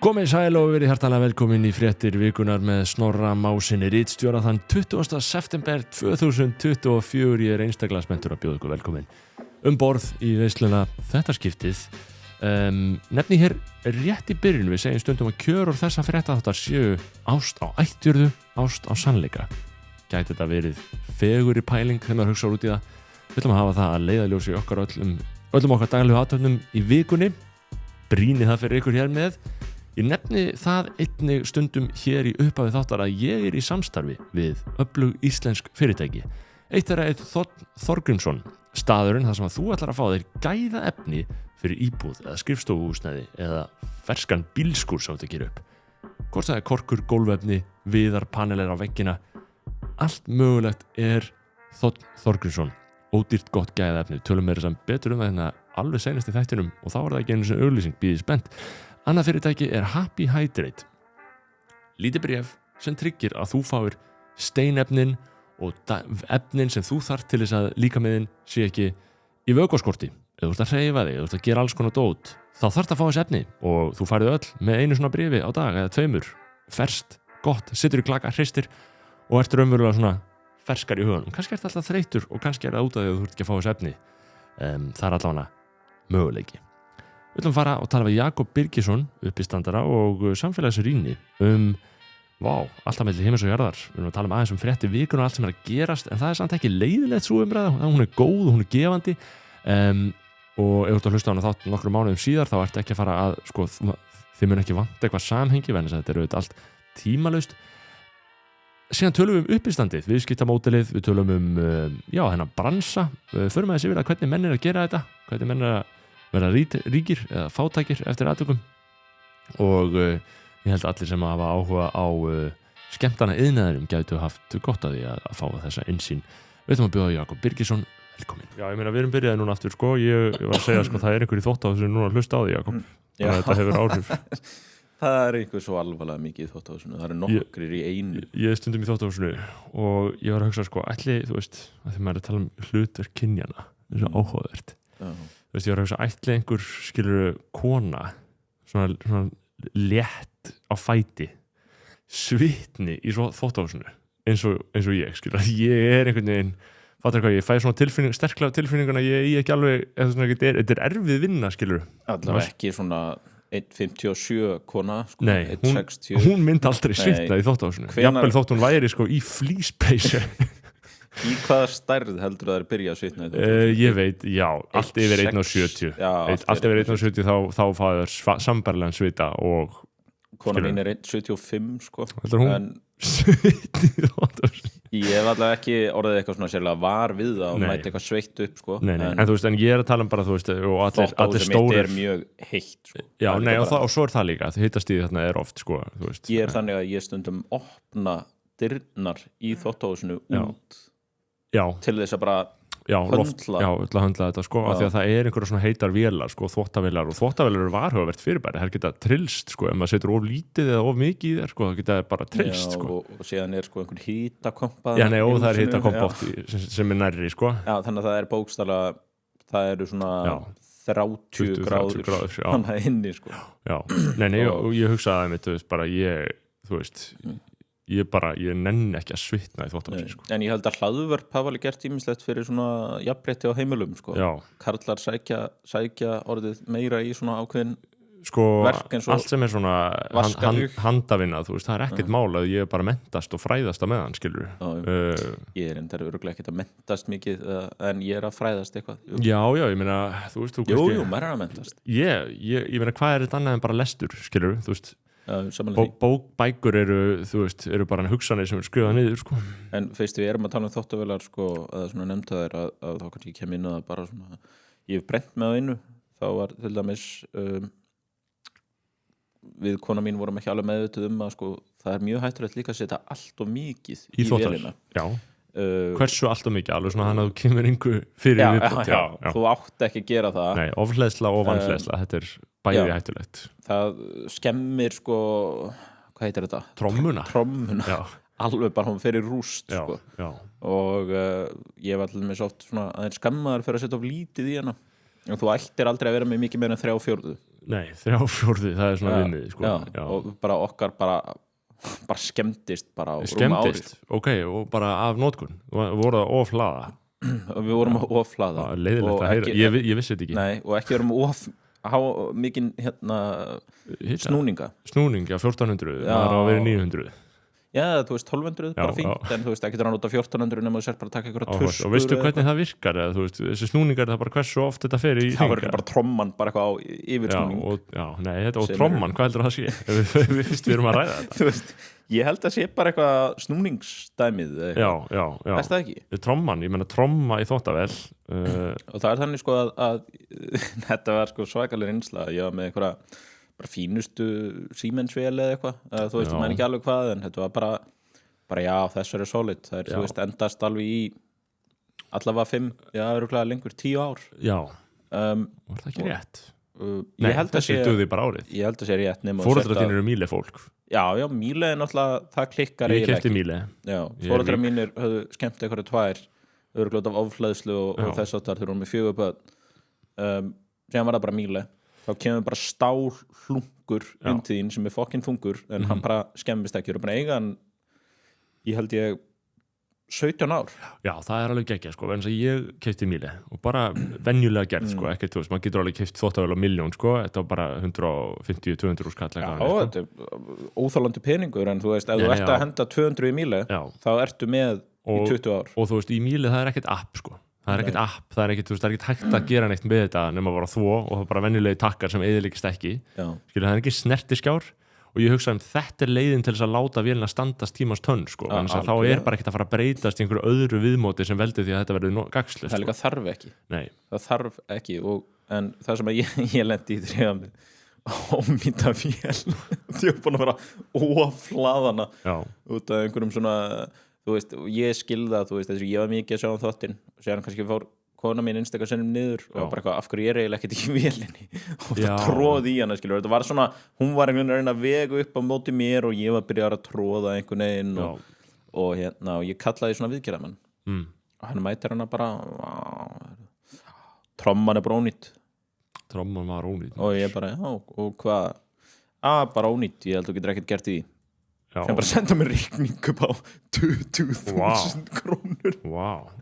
Komið sæl og verið hjartanlega velkomin í fréttir vikunar með Snorra Másinni ritstjóra þann 20. september 2024. Ég einstaklega spenntur að bjóða ykkur velkomin borð í veisluna þetta skiptið. Nefni hér rétt í byrjun, við segjum stundum að kjörur þessa fréttaþáttar séu ást á ættjörðu, ást á sannleika. Gæti þetta verið fegur í pæling þegar maður hugsa út í það. Við ætlum að hafa það að leiðarljósi okkar öllum okkar daglegu athöfnum í vikunni. Brýni það fyrir ykkur hér með. Ég nefni það einnig stundum hér í upphafi þáttar að ég í samstarfi við öflug íslensk fyrirtæki. Eitt þeirra er Þorgrímsson, staðurinn þar sem að þú ætlar að fá þér gæða efni fyrir íbúð eða skrifstofuhúsnæði eða ferskan bílskúr sem þetta gerir upp. Hvort það er korkur, gólfefni, viðar, paneler á veggina. Allt mögulegt er Þorgrímsson. Ódýrt gott gæða efni. Tölum meira sem betur það hérna alveg seinast í þættinum og þá er það ekki einu sem auglýsing bíðið spennt. Annað fyrirtæki er Happy Hydrate. Lítið bréf sem tryggir að þú fáir steinefnin og efnin sem þú þarft til þess að líkaminn sé ekki í vökvaskorti. Ef þú ert að hreyfa þig, ef þú ert að gera alls konar dót, þá þarft að fá þessi efni og þú færðu öll með einu svona bréfi á dag eða tveimur. Ferskt, gott, situr í klaka, hristir og ert raunverulega svona ferskar í huganum. Kannski ert alltaf þreytur og kannski það út af því að þú ert ekki að fá þessi efni. Það er allavega möguleiki. Við ætlum að fara og tala við Jakob Birgisson, uppistandara og samfélagsrýni alltaf milli himins og jarðar. Við erum að tala aðeins fréttir vikuna og allt sem er að gerast, en það er samt ekki leiðilegt sú umræða, hún er góð og hún er gefandi. Og ef þú ert að hlusta á hana þátt nokkrum mánuðum síðar, þá ertu ekki að fara að, þið mun ekki vanta eitthvað samhengi, vegna þess að þetta eru allt tímalaust. Síðan tölum við uppistandið, viðskiptamódelið, við tölum hennar bransa, förum aðeins yfir að hvernig menn er að gera þetta, hvernig menn er að vera ríkir eða fátækir eftir atvikum og ég held að allir sem hafa áhuga á skemmtana iðnaðinum gætu haft gott að því að fá þessa innsýn. Við ætlum að bjóða Jakob Birgisson velkomin. Já, ég meina við erum byrjaði núna aftur ég var að segja það er einhver í þvottahúsinu núna að hlusta á því Jakob. Þannig að þetta hefur áhrif. Það er einhver svo alvarlega mikið í þvottahúsinu. Það eru nokkrir í einu. Ég stundum í þvottahúsinu og ég var að hugsa ætli, þú veist, að því maður er að tala hlutverk kynjanna, það er svo áhugavert. Þú veist, ég var að hugsa ætli einhver skilur kona svona létt á fæti svitni í svo þvottahúsinu eins og ég skilur ég er einhvern veginn fattar hvað ég fæ svona sterklega tilfinninguna ég ekki alveg þetta er erfið vinna skilur allavega ekki svona 1,57 kona Nei, hún myndi aldrei svitna í þvottahúsinu jafnvel þótt hún væri í flíspeysu Í hvaða stærð heldur það byrja að svitna? Ég veit, já, allt yfir 1,70 allt yfir 1,70 þá fáður sambærlegan svita og kona mín er 1,75 Heldur hún svitni í þvottahúsinu? Ég hef allavega ekki orðið eitthvað svona sérlega var við það og mæti eitthvað sveitt upp Nei, en þú veist, en ég er að tala bara, þú veist og allir stórir er mjög heitt Já, nei, og svo er það líka, hittastíð þarna er oft, þú veist Ég er þannig að ég stundum opna dyrnar í þvottahúsinu út til þess að bara höndla þetta af því að það er einhverja svona heitar vélar þvottavélar og þvottavélar eru varhugavert fyrirbæri það geta trillst ef maður setur of lítið eða of mikið í þér það geta bara trillst og síðan er einhver hitakompa og það er hitakompa sem er nærri þannig að það er bókstaflega það eru svona 30 gráður þannig inni og ég hugsaði að bara þú veist ég nenni ekki að svitna í þvottahúsi En ég held að hlaðvörp hafa alveg gert ýmislegt fyrir svona jafnrétti á heimilum Karlar sækja orðið meira í svona ákveðin verk eins og allt sem er svona handavinna, þú veist, það er ekkert mál að ég bara mentast og fræðast á meðan, skilur Ég er endar örugglega ekkert að mentast mikið en ég er að fræðast eitthvað Já, ég meina, þú veist Jú, maður er að mentast Ég meina, hvað er þetta annað en bara lestur, skilur, þú veist bækur eru bara hugsanir sem er skrifað niður En fyrst við erum að tala þvottavélar eða svona nefnda þér að þá kannski kem inn að það bara svona ég hef brent með á einu þá var til dæmis við kona mín vorum ekki alveg meðvituð að það er mjög hættulegt líka að setja allt og mikið í vélina Hversu allt og mikið alveg svona hann að þú kemur yngu fyrir viðbútt Þú átt ekki að gera það Nei, ofhleðsla og vanhleðsla þetta er bæði hættulegt Það skemmir hvað heitir þetta? Trommuna Alveg bara hún fer í rúst og ég var allir með svo oft svona aðeins skammaður fyrir að setja of lítið í hana og þú ættir aldrei að vera með mikið meira en 3/4 Nei, 3/4, það svona viðmið sko. Já, og bara okkar bara skemmtist bara á rúma ári. Ok, og bara af notkun voru það oflaða? Við vorum oflaða. Leiðilegt að heyra, ég vissi þetta ekki. Nei, og ekki vorum mikinn snúninga. Snúninga, 1400, það á að vera 900. Já, þú veist, 1200 bara fínt, en þú veist, ekki nota 1400 nema þú sér bara að taka einhverja tuskur. Og veistu hvernig það virkar, eða þú veist, þessi snúningar, það bara hversu oft þetta fer í hringa? Það var bara tromman, bara eitthvað á yfirsnúning. Og tromman, hvað heldur það sé? Við fyrst við erum að ræða þetta. Þú veist, ég held að sé bara eitthvað snúningsdæmið. Já. Er það ekki? Tromman, ég meina tromma í þvottavél. Og það þannig sko að þetta var sko svakaleg reynsla, ég var með einhverja bara fínustu Siemens-vél eða eitthvað, þú veist, maður ekki alveg hvað, en þetta var bara já, þessu er solid, það þú veist, endast alveg í allavega 5, örugglega lengur 10 ár. Já, var það ekki rétt? Nei, þessi dugði bara árið. Ég held að sé rétt. Foreldrar þínir eru Miele fólk. Já, Miele er náttúrulega, það klikkar eiginlega ekki. Ég keypti Miele. Já, foreldrar mínir höfðu skemmt einhverju 2, örugglega af ofhleðslu og þess áttar, þeir voru með 4 börn. Síðan var það bara Miele. Þá kemur bara stálhlungur inn til þín sem er fokkin þungur, en hann bara skemmist ekki. Og bara eiga hann, ég held 17 ár. Já, það er alveg geggjað sko, en þess að ég keypti Miele og bara venjulega gerð sko, ekkert, þú veist, maður getur alveg keypt þvottavél á 1.000.000 sko, þetta var bara 150-200 skall. Já, þetta er óþolandi peningur, en þú veist, ef þú ert að henda 200 í Miele, þá ertu með í 20 ár. Og þú veist, í Miele það er ekkert app sko. Það er ekkert app, það er ekkert hægt að gera neitt með þetta nema bara þvo og það er bara venjulegi takkar sem eyðileggist ekki. Skilur, það er ekki snertiskjár og ég hugsa þetta er leiðin til þess að láta vélina standast tímans tönn sko, en þá er bara ekkert að fara að breytast í einhverju öðru viðmóti sem veldur því að þetta verður gagnslaust. Það er líka þarf ekki. Nei. Það þarf ekki, en það sem ég lendi í því að ómýta vél því að búin að vera oflaðana út af einhverjum svona. Þú veist, ég skilða, þú veist, þess að ég var mikið að sjá þáttinn og sér hann kannski fór kona mín einstakar sinnum niður og bara eitthvað, af hverju ég eiginlega ekkert í vélinni og það tróði í hana, skilur, þetta var svona, hún var einhvern veginn að vega upp á móti mér og ég var að byrja að tróða einhvern veginn og ég kallaði svona viðgerðamann og hann mætir hana bara tromman er bara ónýtt. Tromman var ónýtt og ég bara, og hvað? Bara ónýtt, ég held að þú getur ekkert gert í því. Sem bara senda mér reikning upp á 20.000 krónur.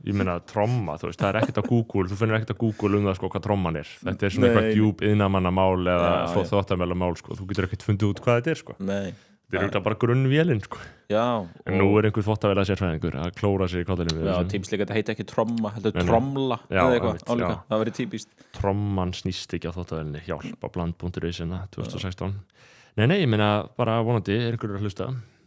Ég meina tromma, þú veist, það er ekkert á Google, þú finnir ekkert á Google það sko hvað tromman er. Þetta er svona eitthvað djúp iðnamannamál eða þvottavélamál sko, þú getur ekkert fundið út hvað þetta er sko. Nei. Þetta er bara grunnvélin sko. Já. En nú er einhver þvottavéla sérfræðingur að klóra sér í kollinum við. Já, tímsleika, þetta heiti ekki tromma, þetta er tromla eða eitthvað, álíka, það verið típist. Tromman snýst ekki á þvottavélinni, hjálp á bland.is 2016. Nei, ég meina bara vonandi er einhverjur að hlusta.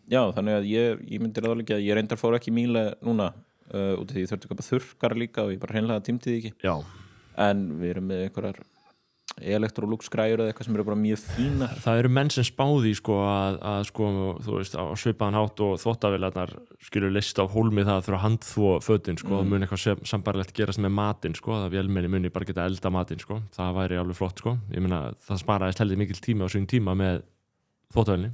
Já, þannig að ég myndi ráðleggja að ég reyndar fór ekki Miele núna út af því ég þurfti að kaupa þurrkara líka og ég bara hreinlega tímdi því ekki. Já. En við erum með einhverjar Electrolux græjur eða eitthvað sem eru bara mjög fínar. Það eru menn sem spáði sko að sko, þú veist, á svipaðan hátt og þvottavélarnar skilur list á hólmi það að þurfa að handþvo fötin sko, það mun eitthvað sambarlegt gerast með matinn sko, að vélmenni muni bara geta elda matinn sko, það væri alveg flott sko, ég meina það sparaðist heldur mikil tími á sín tíma með þvottavélinni.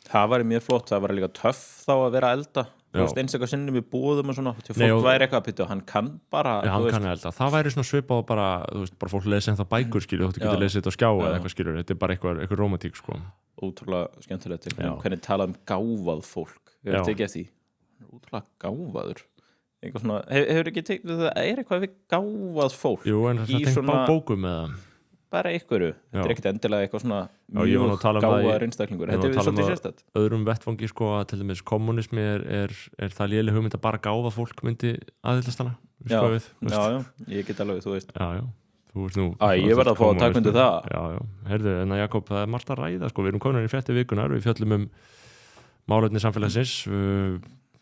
Það væri mjög flott, það væri líka töff þá að vera að elda. Þú veist, einstaklega sinnum við búðum og svona, til fólk væri eitthvað að bytta og hann kann bara. Já, hann kann elda. Það væri svona svipað bara, þú veist, bara fólk lesi en það bækur, skilur, þú getur lesið þetta á skjá eða eitthvað, skilur, þetta er bara eitthvað rómantík, sko. Ótrúlega skemmtilegt, hvernig talað gáfað fólk. Hefur þetta ekki eftir því? Ótrúlega gáfaður. Eitthvað svona, hefur ekki tekið, það er eitthvað við gáfað fólk. Jú, en það tengt bara bókum með það. Bara einhverju, þetta er ekkert endilega eitthvað svona mjög gáðar einstaklingur, þetta er svolítið sérstætt. Öðrum vettfangi sko að til dæmis kommunismi er það léleg hugmynd að bara gáða fólk myndi aðhyllast hana. Já, ég get alveg, þú veist. Já, þú veist nú. Ég verð að fá að taka undir það. Já, heyrðu, en Jakob, það er margt að ræða sko, við erum komin í fréttir vikunar, við fjöllum málefni samfélagsins,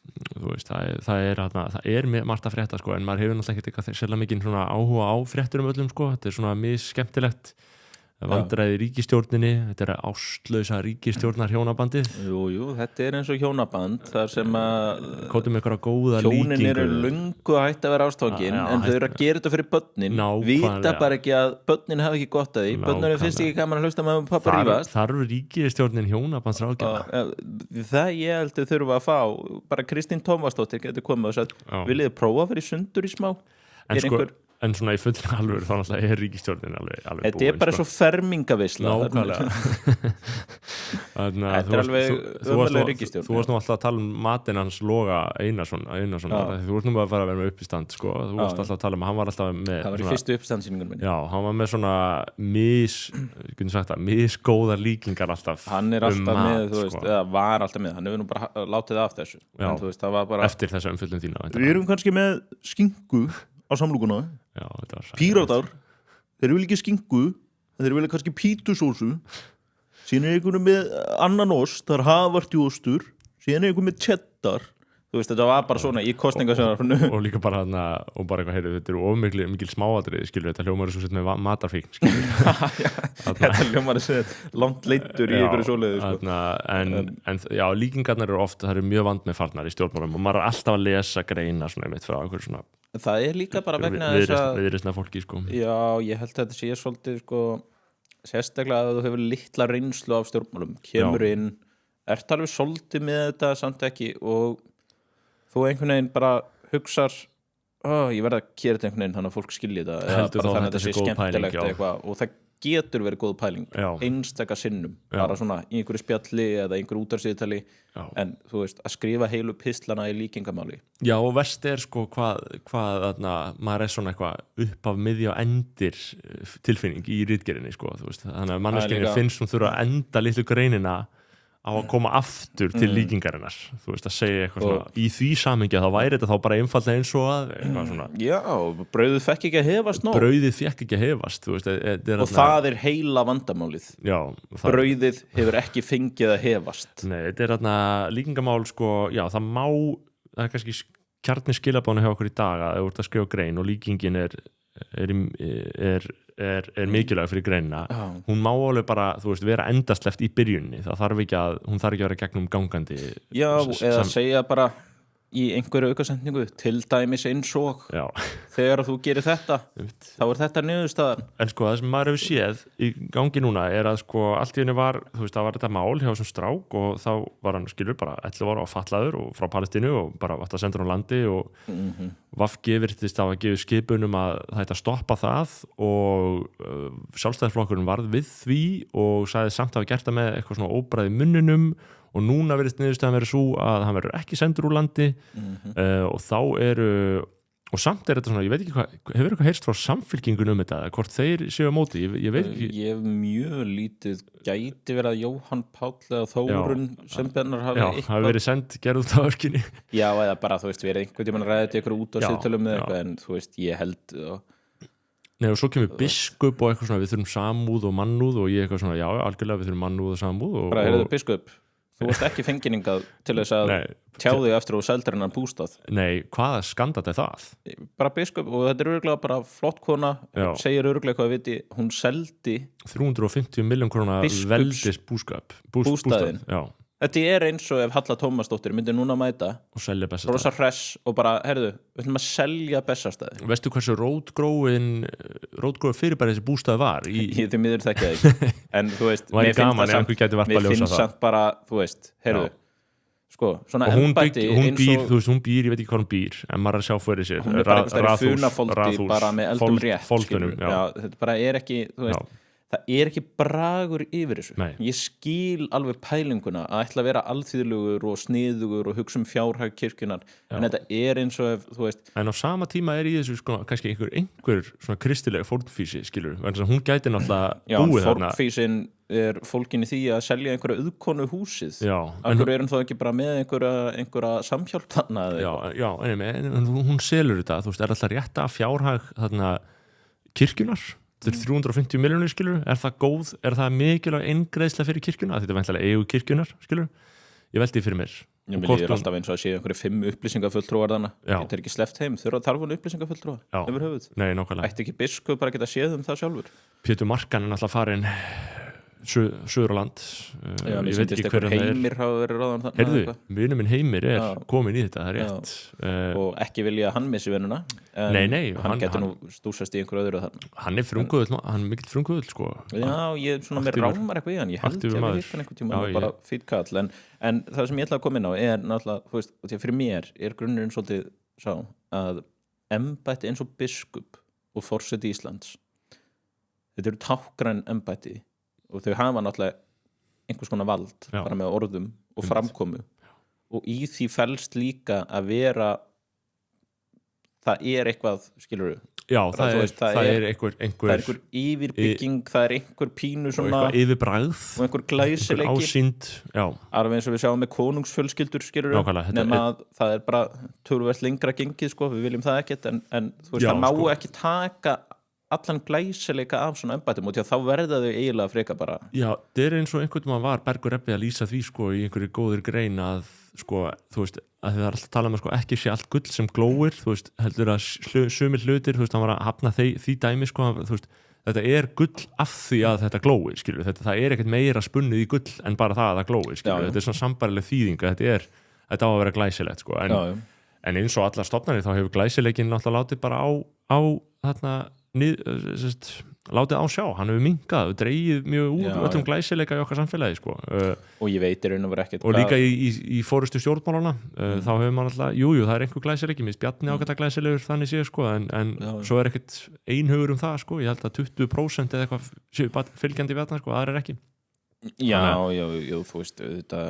þú veist, það er margt að frétta sko, en maður hefur náttúrulega ekkert eitthvað sérlega mikinn svona áhuga á fréttur öllum sko, þetta er svona misskemmtilegt vandræði ríkisstjórninni, þetta er ástlausa ríkisstjórnar hjónabandið. Jú, þetta er eins og hjónaband þar sem að kótum einhverja góða líkingu. Hjónin eru löngu að hætta að vera ástfangin en þau eru að gera þetta fyrir börnin, vita bara ekki að börnin hafa ekki gott að því, börnunum finnst ekki gaman að hlusta með pappa rífast. Þarf ríkisstjórnin hjónabandsráðgjafa? Það ég heldur þurfa að fá, bara Kristín Tómasdóttir getur komið og sagt, viljið þið prófa að vera í sundur í smá? Er einhver en svona í fullri alvöru þá náttúrulega ríkisstjórnin alveg þetta bara svo fermingavisla nákvæmlega þetta alveg ömurleg ríkisstjórn þú varst nú alltaf að tala matinn hans Loga Einarsson þú varst nú bara að fara að vera með uppistand sko. Þú varst alltaf að tala hann var alltaf með það var í fyrstu uppstandssýningunum minni hann var með svona misgóðar líkingar alltaf hann alltaf mat, með, þú veist, sko. eða var alltaf með hann hefur nú bara látið af þessu en, þú veist, það var bara eftir þessa umfjöllun þína við erum kannski með skinku á samlokuna píratar, þeir vilja ekki skinku þeir vilja kannski pítusósu síðan einhvern með annan ost, það havartjóstur síðan einhvern með cheddar þú veist, þetta var bara svona í kosningasjónarfinu og líka bara þarna og bara eitthvað, heyrðu, þetta eru mikil smáatriði skilur, þetta hljómar er svo sett með matarfíkn skilur þetta hljómar er sett langt leittur í einhverju svoleiði sko. en já, líkingarnar eru oft það eru mjög vand með farnar í stjórnmálum og maður er alltaf að lesa greina svona einmitt frá einhverju svona það er líka bara vegna þess að viðreisna fólki sko. Já, ég held að þetta sé svolítið sko, sérstaklega að þú hefur litla reynslu af stjórnmálum, kemur inn ert alveg svolítið með þetta samt ekki og þú einhvern veginn bara hugsar ég verð að gera þetta einhvern veginn þannig að fólk skilji þetta eða bara þannig að þetta sé skemmtilegt eitthvað og það getur verið góð pæling einstaka sinnum, bara svona í einhverju spjalli eða einhverju útvarpsviðtali en þú veist, að skrifa heilu pistlana í líkingamáli Já, og verst er sko hvað maður er svona eitthvað upp af miðja og endir tilfinning í ritgerðinni sko, þú veist, þannig að manneskjunni finnst hún þurfa að enda litlu greinina á að koma aftur til líkingarinnar þú veist, að segja eitthvað svona í því samhengi þá væri þetta þá bara einfaldlega eins og að eitthvað svona Já, brauðið fekk ekki að hefast nóg brauðið fekk ekki að hefast þú veist, og það er heila vandamálið Já, brauðið hefur ekki fengið að hefast Nei, þetta er þarna líkingamál sko, já, það er kannski kjarni skilabánu hjá okkur í dag að þú ert að skrifa grein og líkingin er mikilvæg fyrir greinina hún má alveg bara, þú veist, vera endastleft í byrjunni, hún þarf ekki að vera gegnum gangandi eða segja bara í einhverju aukasendingu til dæmis eins og þegar þú gerir þetta þá er þetta niðurstaðan en sko það sem maður hefur séð í gangi núna er að sko allt í henni var þú veist það var þetta mál hjá þessum strák og þá var hann skilur bara 11 ára og fatlaður og frá Palestínu og bara vart að senda hann á landi og VG virtist á að gefa skipunum að það hætti að stoppa það og sjálfstæðisflokkurinn varð við því og sagði samt að hafa gert það með eitthvað svona óbræði munninum og núna verðist niðurstaðan verið svo að hann verður ekki sendur úr landi og þá eru og samt er þetta svona, ég veit ekki hvað hefur eitthvað heyrst frá Samfylkingun þetta hvort þeir séu á móti, ég veit ekki Ég hef mjög lítið gæti verið að Jóhann Páll eða Þórunn sem bennar hafi verið send gerð út á örkinni Já, eða bara, þú veist, við erum einhvern tímann að ræða þetta ykkur út á síðtölum með eitthvað en þú veist, ég held Nei, og svo kemur biskup og eitthvað svona við þurfum samúð og mannúð og ég eitthvað svona, já, algjörlega við þurfum mannúð og samúð Bara, heyrðu, biskup Þú varst ekki fengingað til þess að tjá þig eftir og seldur hennar bústað Nei, hvaða skandall er það? Bara biskup, og þetta er örugglega bara flott kona segir örugglega hvað viti hún seldi 350 milljón króna veldis bústaðinn Þetta er eins og ef Halla Tómasdóttir myndi núna mæta og selja Bessastaði rosa hress og bara, heyrðu, við ætlum að selja Bessastaði Veistu hversu rótgróin fyrirbæri þessi bústaði var? Ég til miður þekki það ekki en þú veist, mér finnst samt bara, þú veist, heyrðu sko, svona embætti hún býr, ég veit ekki hvað hún býr en maður er að sjá fyrir sér hún er bara einhverstað í funafóldi bara með eldum rétt þetta bara er ekki, þú veist það er ekki bragur yfir þessu ég skil alveg pælinguna að ætla að vera alþýðlegur og sniðugur og hugsa fjárhag kirkjunar en þetta er eins og ef, þú veist en á sama tíma er í þessu sko, kannski einhver svona kristilega fórnfísi skilur, hún gæti náttúrulega búið þarna fórnfísin er fólkin í því að selja einhverja auðkonu húsið akkur er hún þá ekki bara með einhverja samhjálp þarna en hún selur þetta, þú veist, er alltaf rétta fjárhag þarna kirkjunar Þetta er 350 milljónir skilur, er það góð, er það mikilvæg eingreiðsla fyrir kirkjuna? Þetta er væntanlega EU kirkjunar skilur, ég veldi fyrir mér. Ég er alltaf eins og að séu einhverju 5 upplýsingafulltrúar þannig, þetta er ekki sleppt heim, þurfa hún upplýsingafulltrúar yfir höfuð. Nei, nákvæmlega. Ætti ekki biskup bara að geta séð það sjálfur? Pétur Markan er alltaf farin Suðurland ég veit ekki hver Heimir hafa verið ráðan þarna Heyrðu, vinur minn Heimir er komin í þetta, það er rétt og ekki vilja að hann missi vinnuna nei, hann getur nú stúsast í einhverju öðru þarna hann er frumkvöðull, hann er mikill frumkvöðull sko. Já, ég er svona með rámar eitthvað í hann ég held ég að við hittum einhvern tíma bara fýtt kall en það sem ég ætla að koma inn á er náttúrulega, þú veist, fyrir mér er grunnurinn svolítið sá að embætti eins og biskup og forseti Íslands, þetta eru tákgræn embætti og þau hafa náttúrulega einhvers konar vald bara með orðum og framkomu og í því felst líka að vera það eitthvað, skilurðu Já, það er einhver yfirbygging, það er einhver pínu svona og eitthvað yfirbragð og einhver glæsileiki einhver ásýnd, já alveg eins og við sjáum með konungsfjölskyldur, skilurðu nema að það er bara töluvert lengra gengið, sko, við viljum það ekkert en þú veist, það má ekki taka allan glæsileika af svona embættum og þá verða þau eiginlega freka bara Já, það er eins og einhvern veginn var Bergur Ebbi að lýsa því, sko, í einhverju góður grein að, sko, þú veist að þið er alltaf að tala um að, sko, ekki sé allt gull sem glóir, þú veist, heldur að sumir hlutir, þú veist, hann var að hafna því dæmi, sko, þú veist, þetta er gull af því að þetta glói, skilur það er ekkert meira spunnið í gull en bara það að það glói, skilur þetta er svona sambarileg þýðing að þetta á að vera glæsilegt, sko, en eins og allar stofnanir þá hefur glæsileikin náttúrulega látið bara á þarna látið á sjá, hann hefur minkað og dreigið mjög úr öllum glæsileika í okkar samfélagi, sko og ég veit raun og vera ekkert og líka í fórustu stjórnmálana þá hefur maður alltaf, jú, það er einhver glæsileiki mér Bjarni ágæta glæsilegur þannig séu, sko en svo er ekkert einhugur það, sko ég held að 20% eða eitthvað fylgjandi Bjarni, sko, það er ekki Já, þú veist, þetta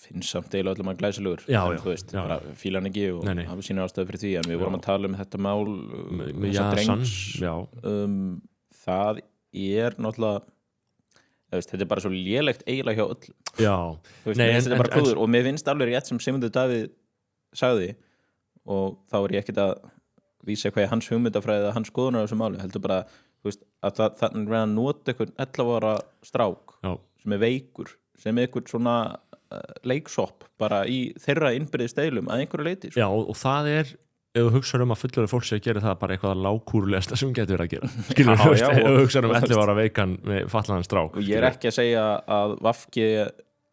finnst samt eiginlega öllum að glæsilegur en þú veist, bara fíla hann ekki og hafa sína ástæðu fyrir því, en við vorum að tala um þetta mál þessa drengs það er náttúrulega þetta er bara svo lélegt eiginlega hjá öllum þetta er bara klúður og mér finnst alveg rétt sem Sigmundur Davíð sagði og þá er ég ekkert að vísa hvað er hans hugmyndafræði eða hans skoðunar á þessu máli, heldur bara þú veist, að það er að nota einhvern 11 ára strák sem er veikur, sem er einhvern svona leiksopp bara í þeirra innbyrðis deilum að einhverju leyti, sko. Já, og það er ef þú hugsaður að fullorðið fólk sé að gera það bara eitthvað lágkúrulegasta sem getur verið að gera skilur þú veist, ef þú hugsaður 11 ára veikan með fatlaðan strák og ég er ekki að segja að VG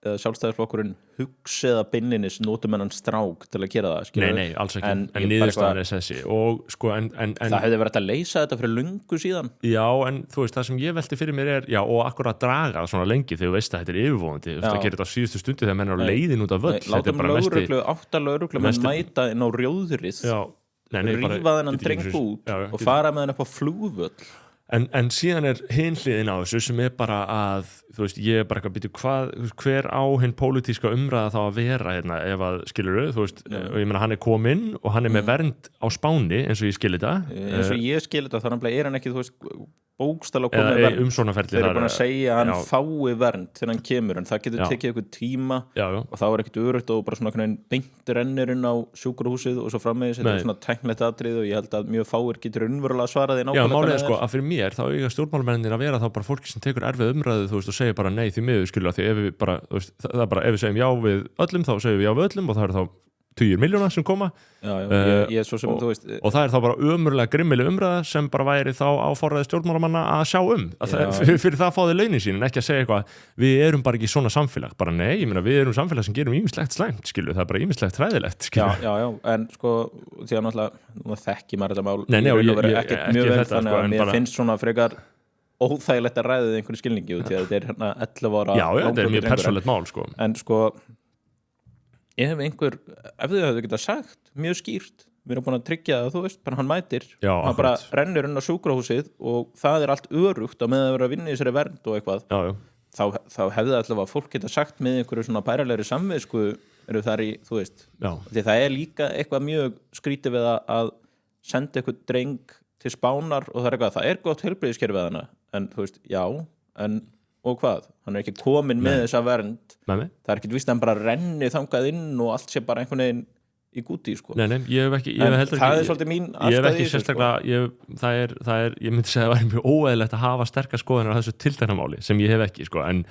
eða sjálfstæðisflokkurinn hugsi eða beinlinis notum hennan strák til að gera það, skilur Nei, alls ekki, en niðurstaðan er þessi og sko, en það hefði verið að leysa þetta fyrir löngu síðan Já, en þú veist, það sem ég velti fyrir mér er og akkur að draga svona lengi þegar þú veist að þetta er yfirvofandi, þú veist að gera þetta á síðustu stundi þegar menn er á leiðin út af völl Látum lögreglu, 8 lögreglumenn mæta inn á rjóðrið rífa þennan dreng út og fara með hann upp á flugvöll En síðan er hin hliðin á þessu sem er bara að, þú veist, ég er bara ekki að býta hver á hinn pólitíska umræða þá að vera hérna ef að, skilurðu, þú veist, og ég meina hann er kominn og hann er með vernd á Spáni eins og ég skil þetta. Eins og ég skil þetta, þannig að er hann ekki, þú veist, bókstala að koma með vernd. Umsóknarferli. Þeir eru búin að segja að hann fái vernd þegar hann kemur, en það getur tekið eitthvað tíma og þá er ekkert örugt og bara svona beint rennirinn á sjúkrahúsið og svo framvegis, þetta er svona tæknilegt atriði og ég held að mjög fáir getur raunverulega svaraði nákvæmlega. Já, málið er sko að fyrir mér þá eiga stjórnmálmennir að vera þá bara fólki sem tekur erfið umræðu, þú veist, og segir bara nei því miður, skilur, því ef við bara, þú veist, það er bara ef við segjum já við öllum þá segjum við já við öllum og það eru þá 10 milljóna sem koma ég er svo sem, þú veist, og það er þá bara ömurlega grimmileg umræða sem bara væri þá á forræði stjórnmálamanna að sjá fyrir það að fá þið launin sín en ekki að segja eitthvað, við erum bara ekki svona samfélag, bara nei, ég meina við erum samfélag sem gerum ýmislegt slæmt, skilur, það er bara ýmislegt hræðilegt, skilur. Já, en sko því að náttúrulega þekki maður þetta mál ekkert mjög vel, þannig að mér finnst svona frekar óþægilegt að ræða einhverju skilningi út því að þetta er hérna 11 ára þetta er mjög persónulegt mál, sko. En sko ef þau hefðu getað sagt mjög skýrt, við erum búin að tryggja það, þú veist, bara hann mætir hann bara rennur inn á sjúkrahúsið og það er allt örugt á meðan að vera að vinna í þessari vernd og eitthvað þá hefði allavega fólk getað sagt með einhverju svona bærilegri samviðsku eru þar í, þú veist því það er líka eitthvað mjög skrítið við að senda eitthvað dreng til Spánar og það er eitthvað, það er gott heilbrigðiskerfi við hana, en þú veist, já en og hvað, hann er ekki komin með þessa vernd það er ekki víst að hann bara renni þangað inn og allt sé bara einhvern veginn í gúti, sko. Nei, ég hef ekki það er svolítið mín ég hef ekki sérstaklega, ég myndi segja að það væri mjög óeðlilegt að hafa sterkar skoðunar á þessu tilteknamáli sem ég hef ekki, sko, en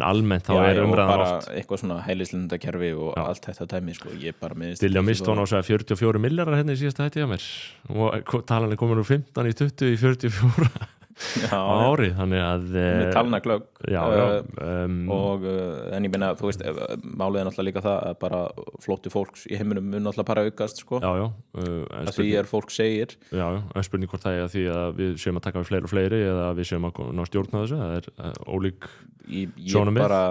almennt þá er umræðan oft eitthvað svona hælisleitendakerfi og allt þetta dæmi, sko, ég bara með Dilja Mistón á að segja 44 milljarðar hérna í síðasta hætti hjá mér og talan er komin úr 15 í 20 í 44 á ári, þannig að með talnaglögg og en ég meina, þú veist, málið náttúrulega líka það að bara flótti fólks í heiminum mun náttúrulega bara aukast, sko að því fólk segir en spurning hvort það því að við séum að taka við fleiri og fleiri eða við séum að ná stjórna þessu, það ólík ég bara,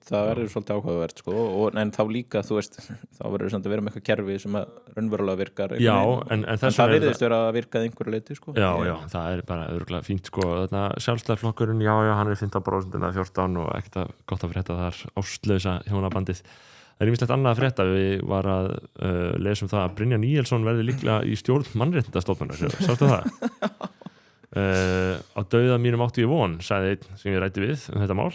það verður svolítið áhugavert, sko, en þá líka, þú veist, þá verður samt að vera með eitthvað kerfi sem að raunverulega virkar en það virðist vera að virkað einhverju leyti, sko já, það er bara örugglega fínt, sko, þarna Sjálfstæðisflokkurinn, hann er 15% eða 14 og ekkert gott að frétta þar ástlausa hjónabandið. Það er ýmislegt annað að frétta, við var að lesa það að Brynjar Níelsson verði líklega í stjórn mannréttindastofnunar, sástu það? Á dauða mínum áttu ég von, sagði einn sem ég ræddi við þetta mál,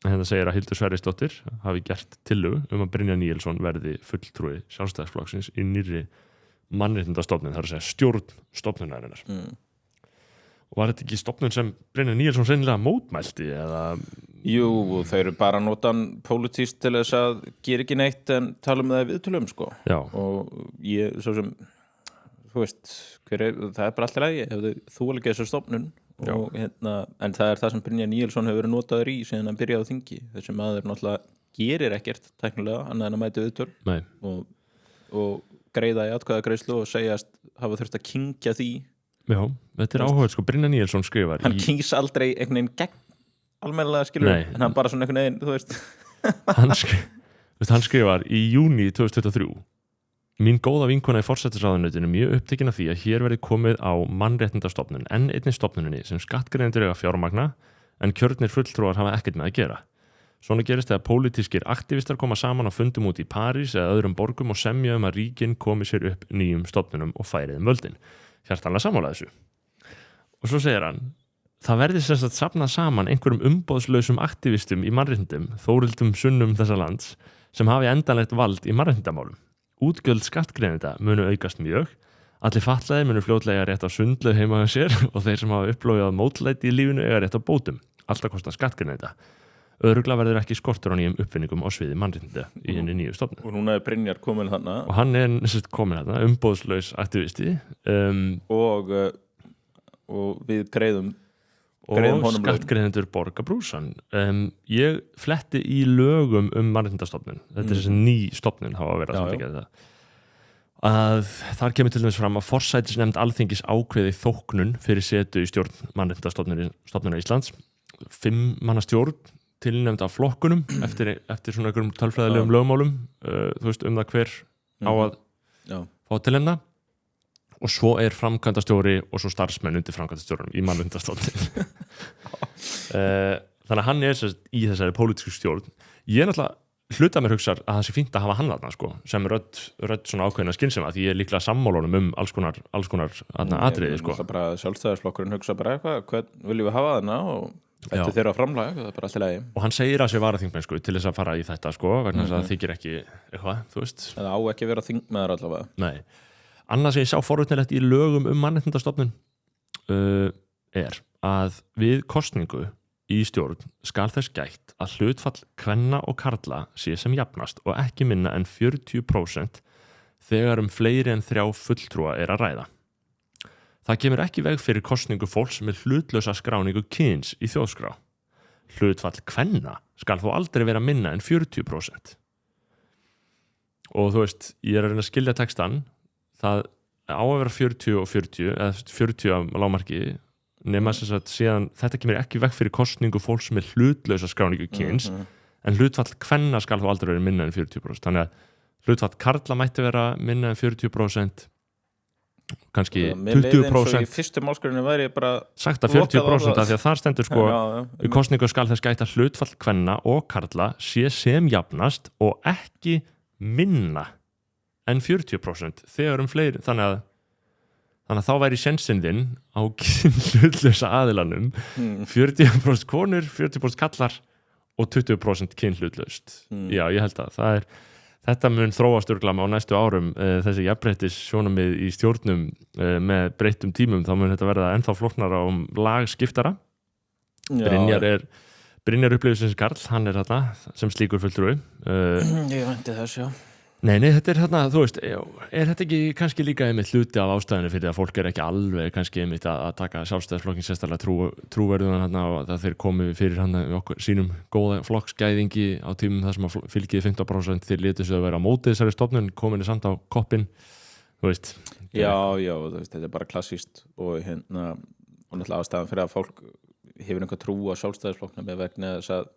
en þetta segir að Hildur Sverrisdóttir hafi gert tillögu að Brynjar Níelsson verði fulltrúi Sjálfstæðisflokksins í nýrri mannréttindastofnun, það er að segja stjórn stofnunarinnar. Og var þetta ekki stofnun sem Brynjar Níelsson sennilega mótmælti eða? Jú, þau eru bara notan pólitískt til þess að gera ekki neitt en tala það í viðtölum, sko. Já. Og ég, svo sem þú veist, það er bara allt í lagi ef þú alveg þessar stofnun og, en það er það sem Brynjar Níelsson hefur verið notaður í síðan hann byrjaði á þingi. Þessi maður náttúrulega gerir ekkert tæknilega annað en að mæta viðtöl og greiða í atkvæðagreiðslu og segjast hafa þurft að kyngja því. Já, þetta er áhugað, sko, Brynjar Níelsson skrifar hann kýs aldrei einhvern veginn gegn almennilega, skilur, en hann bara svona einhvern veginn, þú veist hann skrifar í júní 2023: Mín góða vinkona í forsætisráðuneytinu mjög upptekin af því að hér verði komið á mannréttindastofnun en einnig stofnuninni sem skattgreiðendur eiga fjármagna en kjörnir fulltrúar hafa ekkert með að gera. Svona gerist þegar pólitískir aktivistar koma saman á fundum út í París eða öðrum borgum og semja að ríkin komi sér upp nýjum stofnunum og færiðum völdin. Hjartanlega sammála þessu. Og svo segir hann: Það verði sem sagt safnað saman einhverjum umboðslausum aktivistum í mannréttindum, Þórhildum Sunnum þessa lands, sem hafi endanlegt vald í mannréttindamálum. Útgjöld skattgreiðenda munu aukast mjög, allir fatlaðir munu fljótlega rétt á sundlaug heima hjá sér og þeir sem hafa upplofið mótlæti í lífinu eiga rétt á bótum. Alltaf kostar skattgreiðenda. Örugglega verður ekki skortur á nýjum uppfinningum á sviði mannréttinda í henni nýju stofnun. Og núna er Brynjar komin þarna. Og hann er komin þarna, umboðslaus aktivisti. Og við greiðum og skattgreiðendur borga brúsan. Ég fletti í lögum mannréttindastofnun. Þetta er þessi ný stofnun hafa að vera að samþykkja þetta. Að þar kemur til dæmis fram að forsætisnefnd Alþingis ákveði þóknun fyrir setu í stjórn mannréttindastofnunar Íslands. 5 manna stjórn tilnefnd af flokkunum eftir svona einhverjum tölfræðilegum lögmálum, þú veist, það hver á að fá til hennar. Og svo er framkvæmdastjóri og svo starfsmenn undir framkvæmdastjórunum í mannréttindastofnun. Þannig að hann er í þessari pólitísku stjórn. Ég er náttúrulega hluta mér hugsar að það sé fínt að hafa hann þarna, sko, sem rödd svona ákveðina skynsema, því ég er líklega sammálunum alls konar atriði, sko. Það er bara Sjálfstæðisflokkurinn hugsa bara eitthvað, hvern viljum við hafa þarna og þetta þeirra framlag, það er bara allt í lagi. Og hann segir að sér varaþingmennsku til þess að fara í þetta, sko, vegna þess að það þykir ekki eitthvað, þú veist. Það á ekki að vera þingmaður allavega. Nei. Annað sem ég sá forvitnilegt í lögum mannréttindastofnun er að við kosningu í stjórn skal þess gætt að hlutfall kvenna og karla sé sem jafnast og ekki minna en 40% þegar fleiri en 3 fulltrúa er að ræða. Það kemur ekki veg fyrir kosningu fólks með hlutlausa skráningu kyns í þjóðskrá. Hlutfall kvenna skal þó aldrei vera minna en 40%. Og þú veist, ég er að reyna að skilja textan. Það á að vera 40 og 40 eða 40 á lágmarki nema þess að síðan þetta kemur ekki veg fyrir kosningu fólks með hlutlausa skráningu kyns en hlutfall kvenna skal þó aldrei vera minna en 40%. Þannig að hlutfall karla mætti vera minna en 40%, kannski 20%. Í fyrstu málskurinu væri bara sagt að 40% af því að þar stendur, sko, í kosningu skal þess gætt að hlutfall kvenna og karla sé sem jafnast og ekki minna en 40% þegar fleiri, þannig að þá væri sénsinn þinn á kynhlutlausa aðilanum 40% konur, 40% kallar og 20% kynhlutlaust. Já, ég held að þetta mun þróast örugglega á næstu árum, þessi jafnréttis sjónarmið í stjórnum með breyttum tímum, þá mun þetta verða ennþá flóknara lagskiptara. Brynjar upplifir sem Karl, hann er þarna sem slíkur fulltrúi. Ég vænti þess, já. Nei, þetta hérna, þú veist, þetta ekki kannski líka einmitt hluti af ástæðinu fyrir að fólk ekki alveg kannski einmitt að taka sjálfstæðisflokkin sérstaklega trúverðunan hérna og það þeir komu fyrir hann okkur sínum góða flokksgæðingi á tímum þar sem að fylgið 15% þeir létu sig að vera á móti þessari stofnun, kominni samt á koppin, þú veist. Já, þú veist, þetta bara klassíst og náttúrulega ástæðan fyrir að fólk hefur einhver trú á sjálfstæðisflokknum með vegna þess að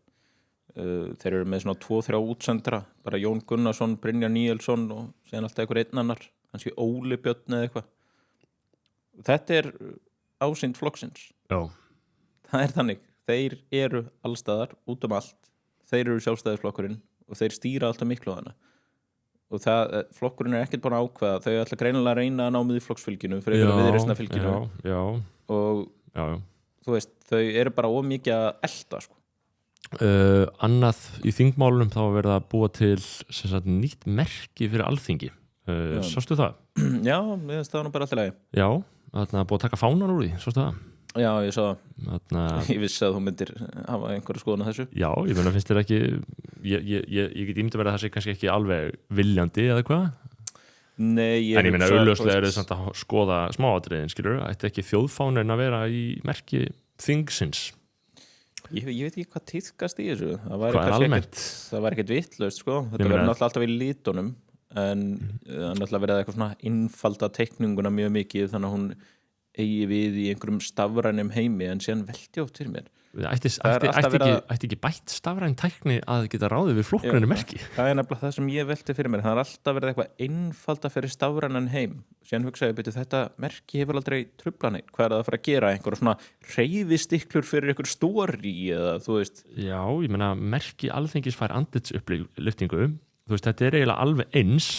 þeir eru með svona 2-3 útsendra, bara Jón Gunnarsson, Brynjar Níelsson og síðan alltaf einhver einn annar, kannski Óli Björn eða eitthvað. Þetta ásýnd flokksins. Já. Það þannig, þeir eru allstaðar, út allt, þeir eru sjálfstæðisflokkurinn og þeir stýra alltaf miklu á hana. Og flokkurinn ekkert búin að ákveða, þau ætla greinilega að reyna að ná með í flokksfylginu fyrir að viðreisna fylginu. Já. Og þú veist, þau eru bara ómikið að elta, sko. Annað í þingmálunum þá verið að búa til sagt, nýtt merki fyrir Alþingi sástu það? Já, það var nú bara alltaf lagi. Já, þarna búið að taka fánan úr því, sástu það? Já, ég sá það. Ég vissi að þú myndir hafa einhverja skoðun á þessu. Já, ég meina finnst þér ekki ég get ímyndið að vera þessi kannski ekki alveg viljandi eða hvað? Nei, en ég meina augljóslega eru þess að skoða smáatriðin, skilur, ætti ekki þjóðfánin að vera í merki þingsins? Ég veit ekki hvað tíðkast í þessu. Hvað almennt? Það var ekkert vitlaust, sko. Þetta verður náttúrulega alltaf í litunum en náttúrulega verið eitthvað svona einfalda teikninguna mjög mikið þannig að hún eigi við í einhverjum stafrænum heimi en síðan veldi oft fyrir mér. Ætti ekki bætt stafræn tækni að geta ráðið við flokkurinn merki? Það nefnilega það sem ég veldi fyrir mér. Það alltaf verið eitthvað einfalda fyrir stafrænan heim. Síðan hugsaði ég, þetta merki hefur aldrei truflanir. Hvað það að fara að gera? Einhverja svona hreyfistiklur fyrir einhver stóri eða þú veist? Já, ég meina merki Alþingis fær andlitslyftingu. Þú veist, þetta eiginlega alveg eins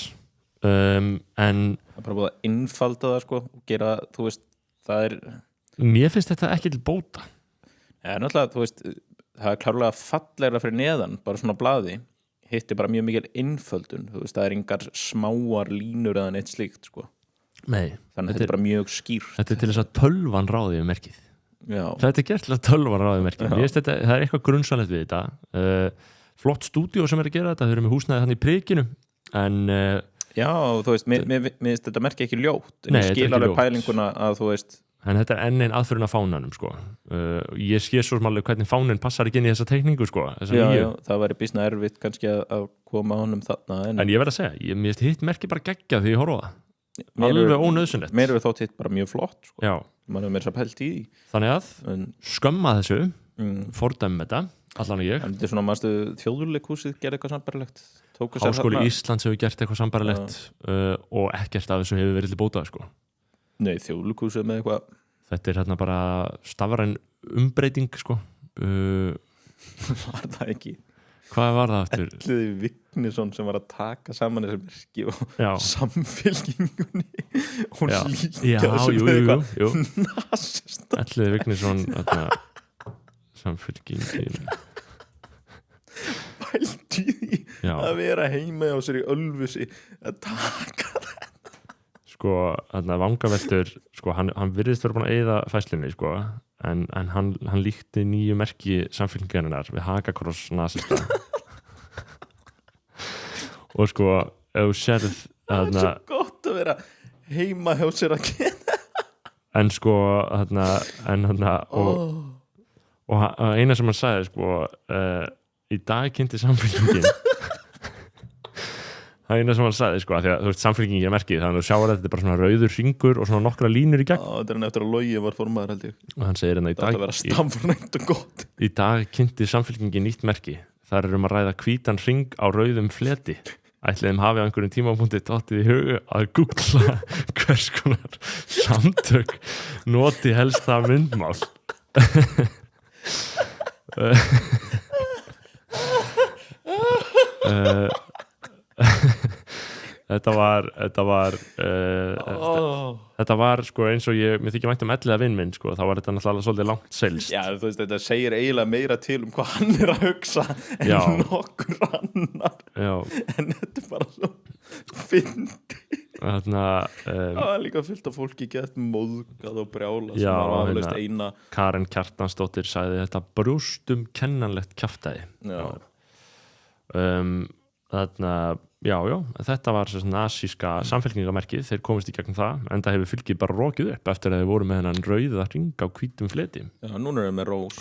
en það bara búið að einfalda það, sko, og gera, þú veist, Mér finnst þetta ekki til bóta. Ja, náttúrulega, þú veist, það klárlega fallegra fyrir neðan, bara svona blaði hitti bara mjög mikil einföldun, þú veist, það engar smáar línur eða neitt slíkt, sko. Nei. Þannig að þetta bara mjög skýrt. Þetta til þess að tölvan ráði við merkið. Já. Þetta gert til að tölvan ráði við merkið. Það eitthvað grunnsalegt við þetta. Flott stúdíó sem að gera þetta, þau eru með húsnæði þannig í prikinu, en já, þú veist, mér finnst þetta merki ekki ljótt, en ég skil alveg pælinguna að þú veist. En þetta enn einn aðfyrirna fánanum, sko. Ég sé svo smálega hvernig fánin passar ekki inn í þessa teikningu, sko. Já, það væri býsna erfitt kannski að koma honum þarna. En ég verð að segja, mér finnst hitt merki bara geggjað því ég horfa á það. Alveg ónauðsynlegt. Mér hefur þótt hitt bara mjög flott, sko. Já. Man hefur mér svo pælt í því. Þannig að skömma þessu, fordæmi þetta, allan og ég. En þetta svona, manstu, Þjóðleikhúsið gerði eitthvað sambarlegt. Háskóli Íslands hefur gert eitthvað sambarlegt og ekkert af þessu hefur verið til bótað, sko. Nei, Þjóðleikhúsið með eitthvað. Þetta hérna bara stafræn umbreyting, sko. Var það ekki? Hvað var það aftur? Elliði Vignisson sem var að taka saman þessi merki og samfylkingunni og líka þessu með eitthvað nasista. Elliði Vignisson samfylkingin pældi því að vera heima á sér í Ölfusi að taka þetta. Sko, vangaveltur, sko, hann virðist vera búin að eyða fæslinni, sko, en hann líkti nýju merki samfylkingarinnar við Hagakross nasista. Og sko, ef þú sérð það er svo gott að vera heima hjá sér að gera. En sko, og eina sem hann sagði, sko, í dag kynnti samfylkingin það eina sem hann sagði, sko, að því að þú veist samfylkingin er merkið, þannig að þú sjáur að þetta er bara svona rauður hringur og svona nokkra línur í gegn. Já, þetta er hann eftir að Logi var formaður, held ég. Og hann segir hérna í dag það að vera stafrænt og gott. Í dag kynnti samfylkingin nýtt merki, þar að ræða hvítan hring á rauðum fleti. Ætliðum hafi á einhverjum tímapunkti dottið í huga að googla hvers konar samtök noti helst það myndmál. Þetta var sko eins og mér þykir vænt elliða vinn minn, sko, þá var þetta náttúrulega svolítið langt selst. Já, þú veist, þetta segir eiginlega meira til hvað hann er að hugsa en nokkur annar. Já. En þetta er bara svo fyndi. Það var líka fullt af fólki gett móðgað og brjála sem var aflaust eina. Karen Kjartansdóttir sagði þetta brjóstum kennanlegt kjaftæði. Já. þarna, já, þetta var nasíska samfélkingamerkið, þeir komist í gegnum það en það hefur fylgið bara rokið upp eftir að þeir voru með hennan rauða hring á hvítum fleti. Já, núna erum við með rós.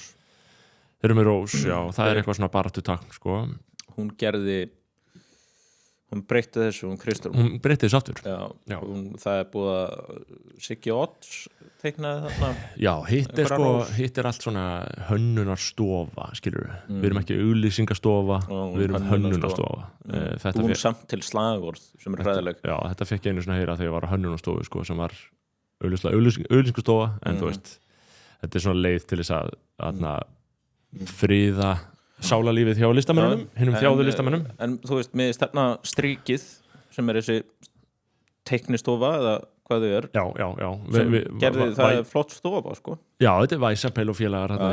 Þeir eru með rós, já, það eitthvað svona baráttutákn, sko. Hún breytti þessu, hún breytti þessu aftur. Já. Það búið að Siggi Odds teiknaði þarna. Já, hitt allt svona hönnunarstofa, skilur við. Við erum ekki auglýsingastofa, við erum hönnunarstofa. Búin samt til slagorð sem hræðileg. Já, þetta fekk einu svona heyra þegar ég var á hönnunarstofu, sko, sem var auglýsingastofa, en þú veist, þetta svona leið til þess að friða sálarlífið hjá listamönnum, hinum þjáðu listamönnum. En þú veist, með stefna strikið sem þessi teiknistofa eða hvað þau Já. Það flott stofa, sko. Já, þetta Væsapel og félagar á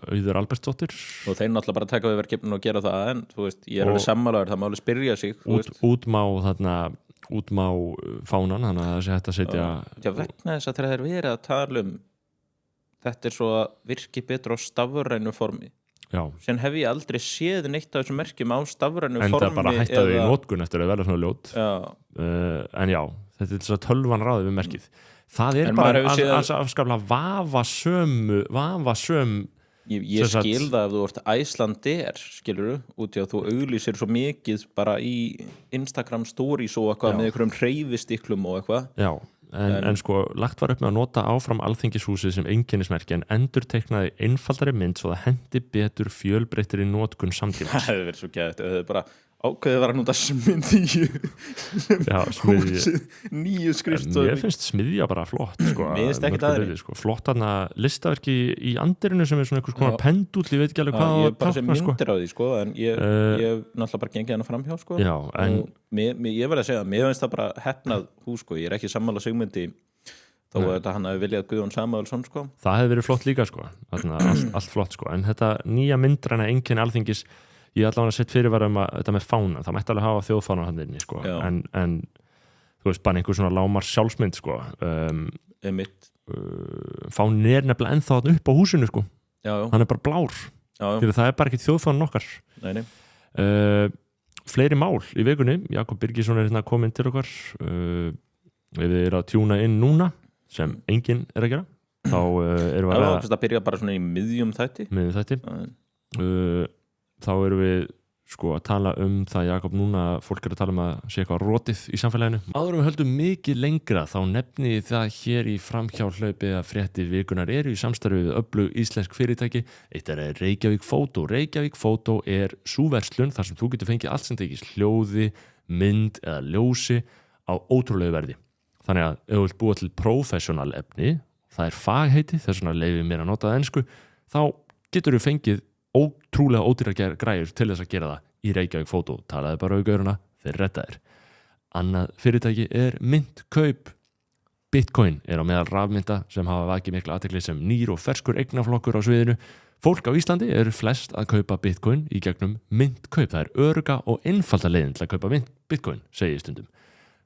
Auður Albertsdóttir. Og þeir náttúrulega bara taka við verkefninu og gera það, en þú veist, ég alveg sammálaður, það má alveg spyrja sig. Útmá fánan, þannig að það sé hægt að setja... Já, vegna þess að þeir verið að tala þetta svo að virki betur á stafrænu formi. Já. Sen hef ég aldrei séð neitt af þessum merkjum á stafrænu formi. En það bara hættaði í notkun eftir að vera svona ljót. En já, þetta þess að tölvan ráði við merkið. Það bara afskaplega vafasöm Ég skil það ef þú ert Icelandair, skilurðu, út í að þú auglýsir svo mikið bara í Instagram stories og eitthvað með einhverjum hreyfistiklum og eitthvað. Já. En sko, lagt var upp með að nota áfram Alþingishúsið sem einkennismerki en endurteiknaði einfaldari mynd svo það hendi betur fjölbreyttri notkun samtímans. Það hefur verið svo gætt, það hefur bara ákveðið var að nota smiðju húsið, nýju skrifstofu. Mér finnst smiðja bara flott, sko. Mér finnst ekki það sko. Flott þarna listaverki í andirinu sem er svona einhvers konar pendúll, ég veit ekki alveg hvað ég bara sem myndir á því, sko, en ég náttúrulega bara gengið hana framhjá, sko. Já, en ég verði að segja, mér finnst það bara hefnað hús, sko, ég er ekki sammála Sigmundi þó að þetta hann hafi viljað Guðjón Samúelsson, sko. Það hefði verið flott líka, sko. Allt flott, sko. En þetta nýja myndræna einkenni Alþingis, ég allavega sett fyrirvara þetta með fánan, það mætti alveg hafa þjóðfánan hann inni, sko. En þú veist, bara einhver svona lámar sjálfsmynd, sko. Fánin er nefnilega ennþá upp á húsinu, sko. Hann er bara blár. Það er bara ekki þjóðfánan okkar. Nei. Fleiri mál í vikunni. Jakob Birgisson er hérna komin til okkar. Ef þið eru að tjúna inn núna, sem enginn er að gera, þá erum við að byrja bara svona í miðjum þætti. Þá erum við sko að tala það, Jakob, núna fólk er að tala að sé eitthvað rotið í samfélaginu. Áður við höldum mikið lengra þá nefni það hér í framhjálhlaupi að fréttir vikunar eru í samstarfi við öflug íslensk fyrirtæki. Eitt er Reykjavík Fótó. Reykjavík Fótó er sú verslun þar sem þú getur fengið allt sem tekist hljóði, mynd eða ljósi á ótrúlegu verði. Þannig að ef þú vilt búa til professional efni, það er fagheiti, þess vegna leyfi mér að nota það ensku, þá getur þú fengið ótrúlega ódýrar græjur til þess að gera það í Reykjavík Fótó. Talaði bara auðgauruna, þeir redda þér. Annað fyrirtæki er Myntkaup. Bitcoin er á meðal rafmynta sem hafa vakið mikla athygli sem nýr og ferskur eignaflokkur á sviðinu. Fólk á Íslandi eru flest að kaupa Bitcoin í gegnum Myntkaup. Það er örugga og einfalda leiðin til að kaupa Bitcoin, segi stundum.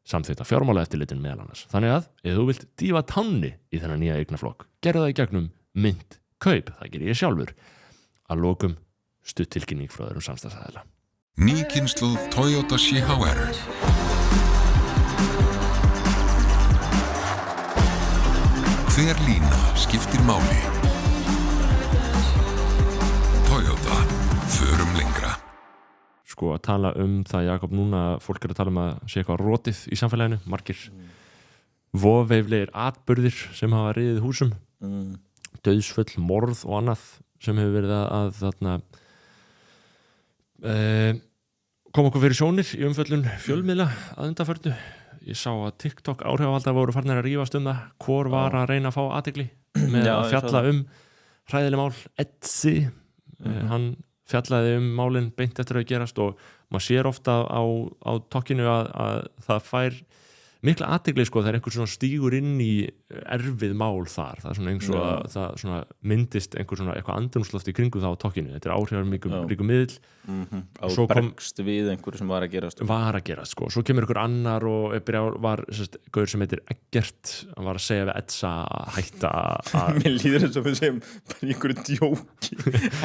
Samþykkt af fjármálaeftirlitinu meðal annars. Þannig að ef þú vilt dýfa tánni í þennan nýja eignaflokk, gerðu það í gegnum Myntkaup. Það gerir ég sjálfur. Að lokum stutttilkynning frá öðrum samstarfsaðila. Ný kynslóð Toyota CHR. Hver lína skiptir máli. Toyota, förum lengra. Sko að tala það, Jakob, núna fólk er að tala að sé eitthvað rotið í samfélaginu, margir voveiflegir atburðir sem hafa riðið húsum, dauðsföll, morð og annað sem hefur verið að þarna kom okkur fyrir sjónir í umfjöllun fjölmiðla að undanförnu. Ég sá að TikTok áhrifavaldar voru farnir að rífast það hvor var að reyna að fá athygli með að fjalla hræðileg mál. Etsy, hann fjallaði málin beint eftir að gerast og maður sér ofta á tokkinu að það fær mikla athygli sko þegar einhver svona stígur inn í erfið mál þar, það er svona eins og að það svona myndist einhver svona eitthvað andrumsloft í kringum það á tokkinu, þetta er áhrifamikil miðl og svo bregst við einhverju sem var að gerast sko, svo kemur einhver annar og var gaur sem heitir Eggert, hann var að segja við Edsa að hætta að mér líður eins og við segjum bara í einhverju djóki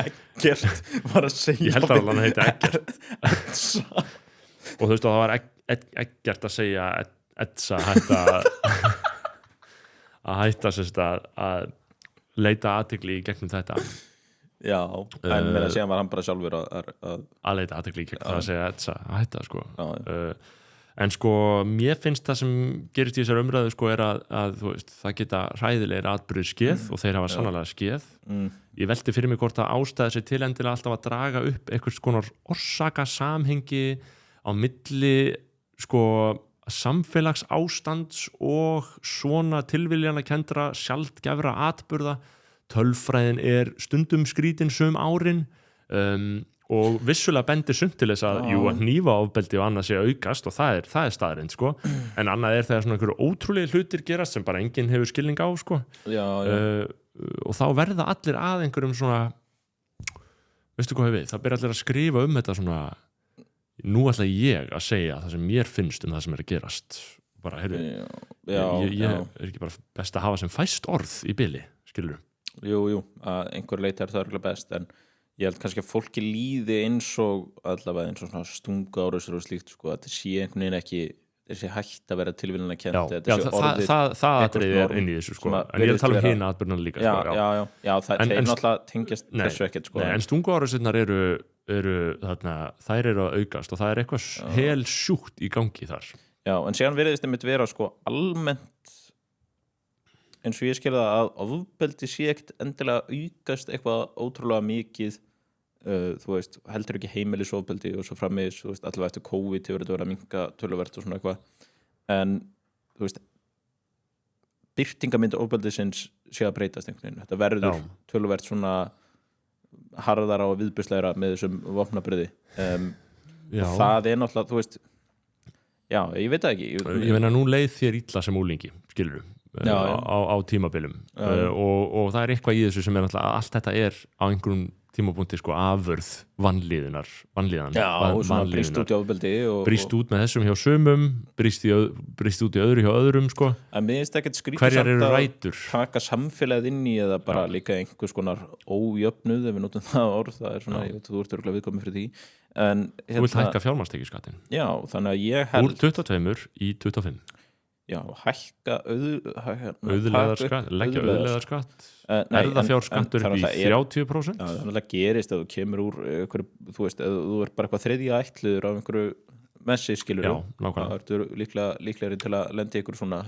Eggert var að segja ég held að hann heiti Eggert Edsa og þú veist að það var Eggert að segja Edsa að hætta að leita athygli í gegnum þetta já, en meira síðan var hann bara sjálfur að leita athygli í gegnum það að segja Edsa að hætta sko en sko mér finnst það sem gerist í þessar umræðu sko er að þú veist, það geta hræðilegir atburðir skeð og þeir hafa sannarlega skeð ég velti fyrir mig hvort að ástæða sér til endilega alltaf að draga upp einhvers konar orsaka samhengi á milli sko samfélags ástands og svona tilviljanakendra sjaldgæfra atburða tölfræðin er stundum skrítin sum árin og vissulega bendir sumt til þess að jú að hnífaofbeldi og annað sé aukast og það er staðreynd sko en annað er þegar svona einhverju ótrúlega hlutir gerast sem bara enginn hefur skilning á sko og þá verða allir að einhverjum svona veistu hvað við, það byrja allir að skrifa þetta svona nú ætla ég að segja það sem mér finnst það sem er að gerast bara, heyrðu, ég er ekki bara best að hafa sem fæst orð í bili, skilur Jú, að einhver leiti er það örgulega best en ég held kannski að fólki líði eins og allavega eins og svona stungu árusur og slíkt sko, að þetta sé einhvern veginn ekki þessi hægt að vera tilvílunarkennt það atriði er inn í þessu sko en ég er að tala hina atburðina líka já, það er náttúrulega tengist þessu ekkert sko en stunguárásurnar eru þarna, þær eru að aukast og það er eitthvað hel sjúkt í gangi þar já, en síðan virðist einmitt vera sko almennt eins og ég skil það að ofbeldi sé ekkert endilega aukast eitthvað ótrúlega mikið þú veist, heldur ekki heimilisofbeldi og svo frammiðis, þú veist, allavega eftir COVID hefur þetta verið að minnka töluvert og svona eitthvað en, þú veist birtingamynd ofbeldisins sé að breytast einhvern veginn, þetta verður töluvert svona harðara og viðbjóðslegra með þessum vopnaburði og það er náttúrulega, þú veist já, ég veit það ekki ég meina, nú leið þér illa sem úlingi, skilurðu á tímabilum og það er eitthvað í þessu sem er náttúrulega allt þetta er á einhverjum tímapunkti sko afurð vanlíðan og svona brýst út í ofbeldi brýst út með þessum hjá sumum brýst út í öðru hjá öðrum sko en mér finnst ekkert skrítið hverjar eru rætur taka samfélagið inn í eða bara líka einhvers konar ójöfnuð ef við notum það orð það er svona, ég veit þú ert örugglega viðkominn fyrir því en þú vilt hækka fjármagnstekjuskattinn já, þannig að ég held úr 22 í 25 já, hækka leggja auðlegðarskatt erðafjárskattur upp í 30% já, þannig að gerist að þú kemur úr einhverju, þú veist, ef þú er bara eitthvað þriðja ættliður af einhverju messi skilur það ertu líklegri til að lendi ykkur svona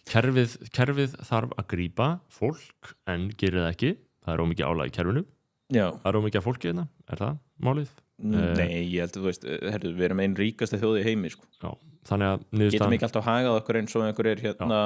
kerfið þarf að grípa fólk en gerir það ekki það er ómikið álag í kerfinu það er ómikið af fólki hérna, er það málið? Nei, ég held að þú veist, herru, við erum einn ríkasta þjóð í heimi sko. Já, þannig að getum ekki alltaf hagað okkur eins og einhver er hérna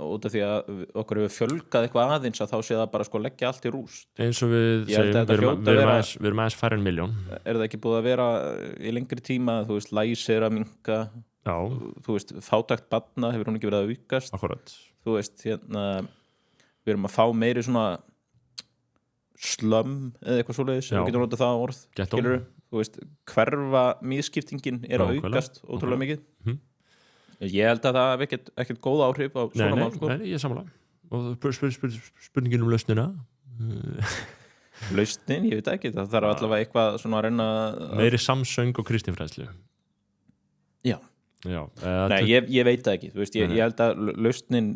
út af því að okkur hefur fjölgað eitthvað aðeins að þá sé það bara sko leggja allt í rúst eins og við segjum, við erum aðeins færri en 1 milljón er það ekki búið að vera í lengri tíma þú veist, læsir að minnka þú veist, fátækt barna hefur hún ekki verið að aukast akkurat þú veist, hérna við erum að fá meiri svona slömm eða eitthvað svoleiðis við getum notað það orð, skilur þú veist, hverfa míðskiptingin er að aukast ótrúlega mikið ég held að það hef ekkert góð áhrif á svona mál sko. Nei, ég er sammála og spurningin lausnina lausnin, ég veit ekki það þarf allavega eitthvað svona að reyna meiri samsöng og kristinfræðslu Nei, ég veit það ekki þú veist, ég held að lausnin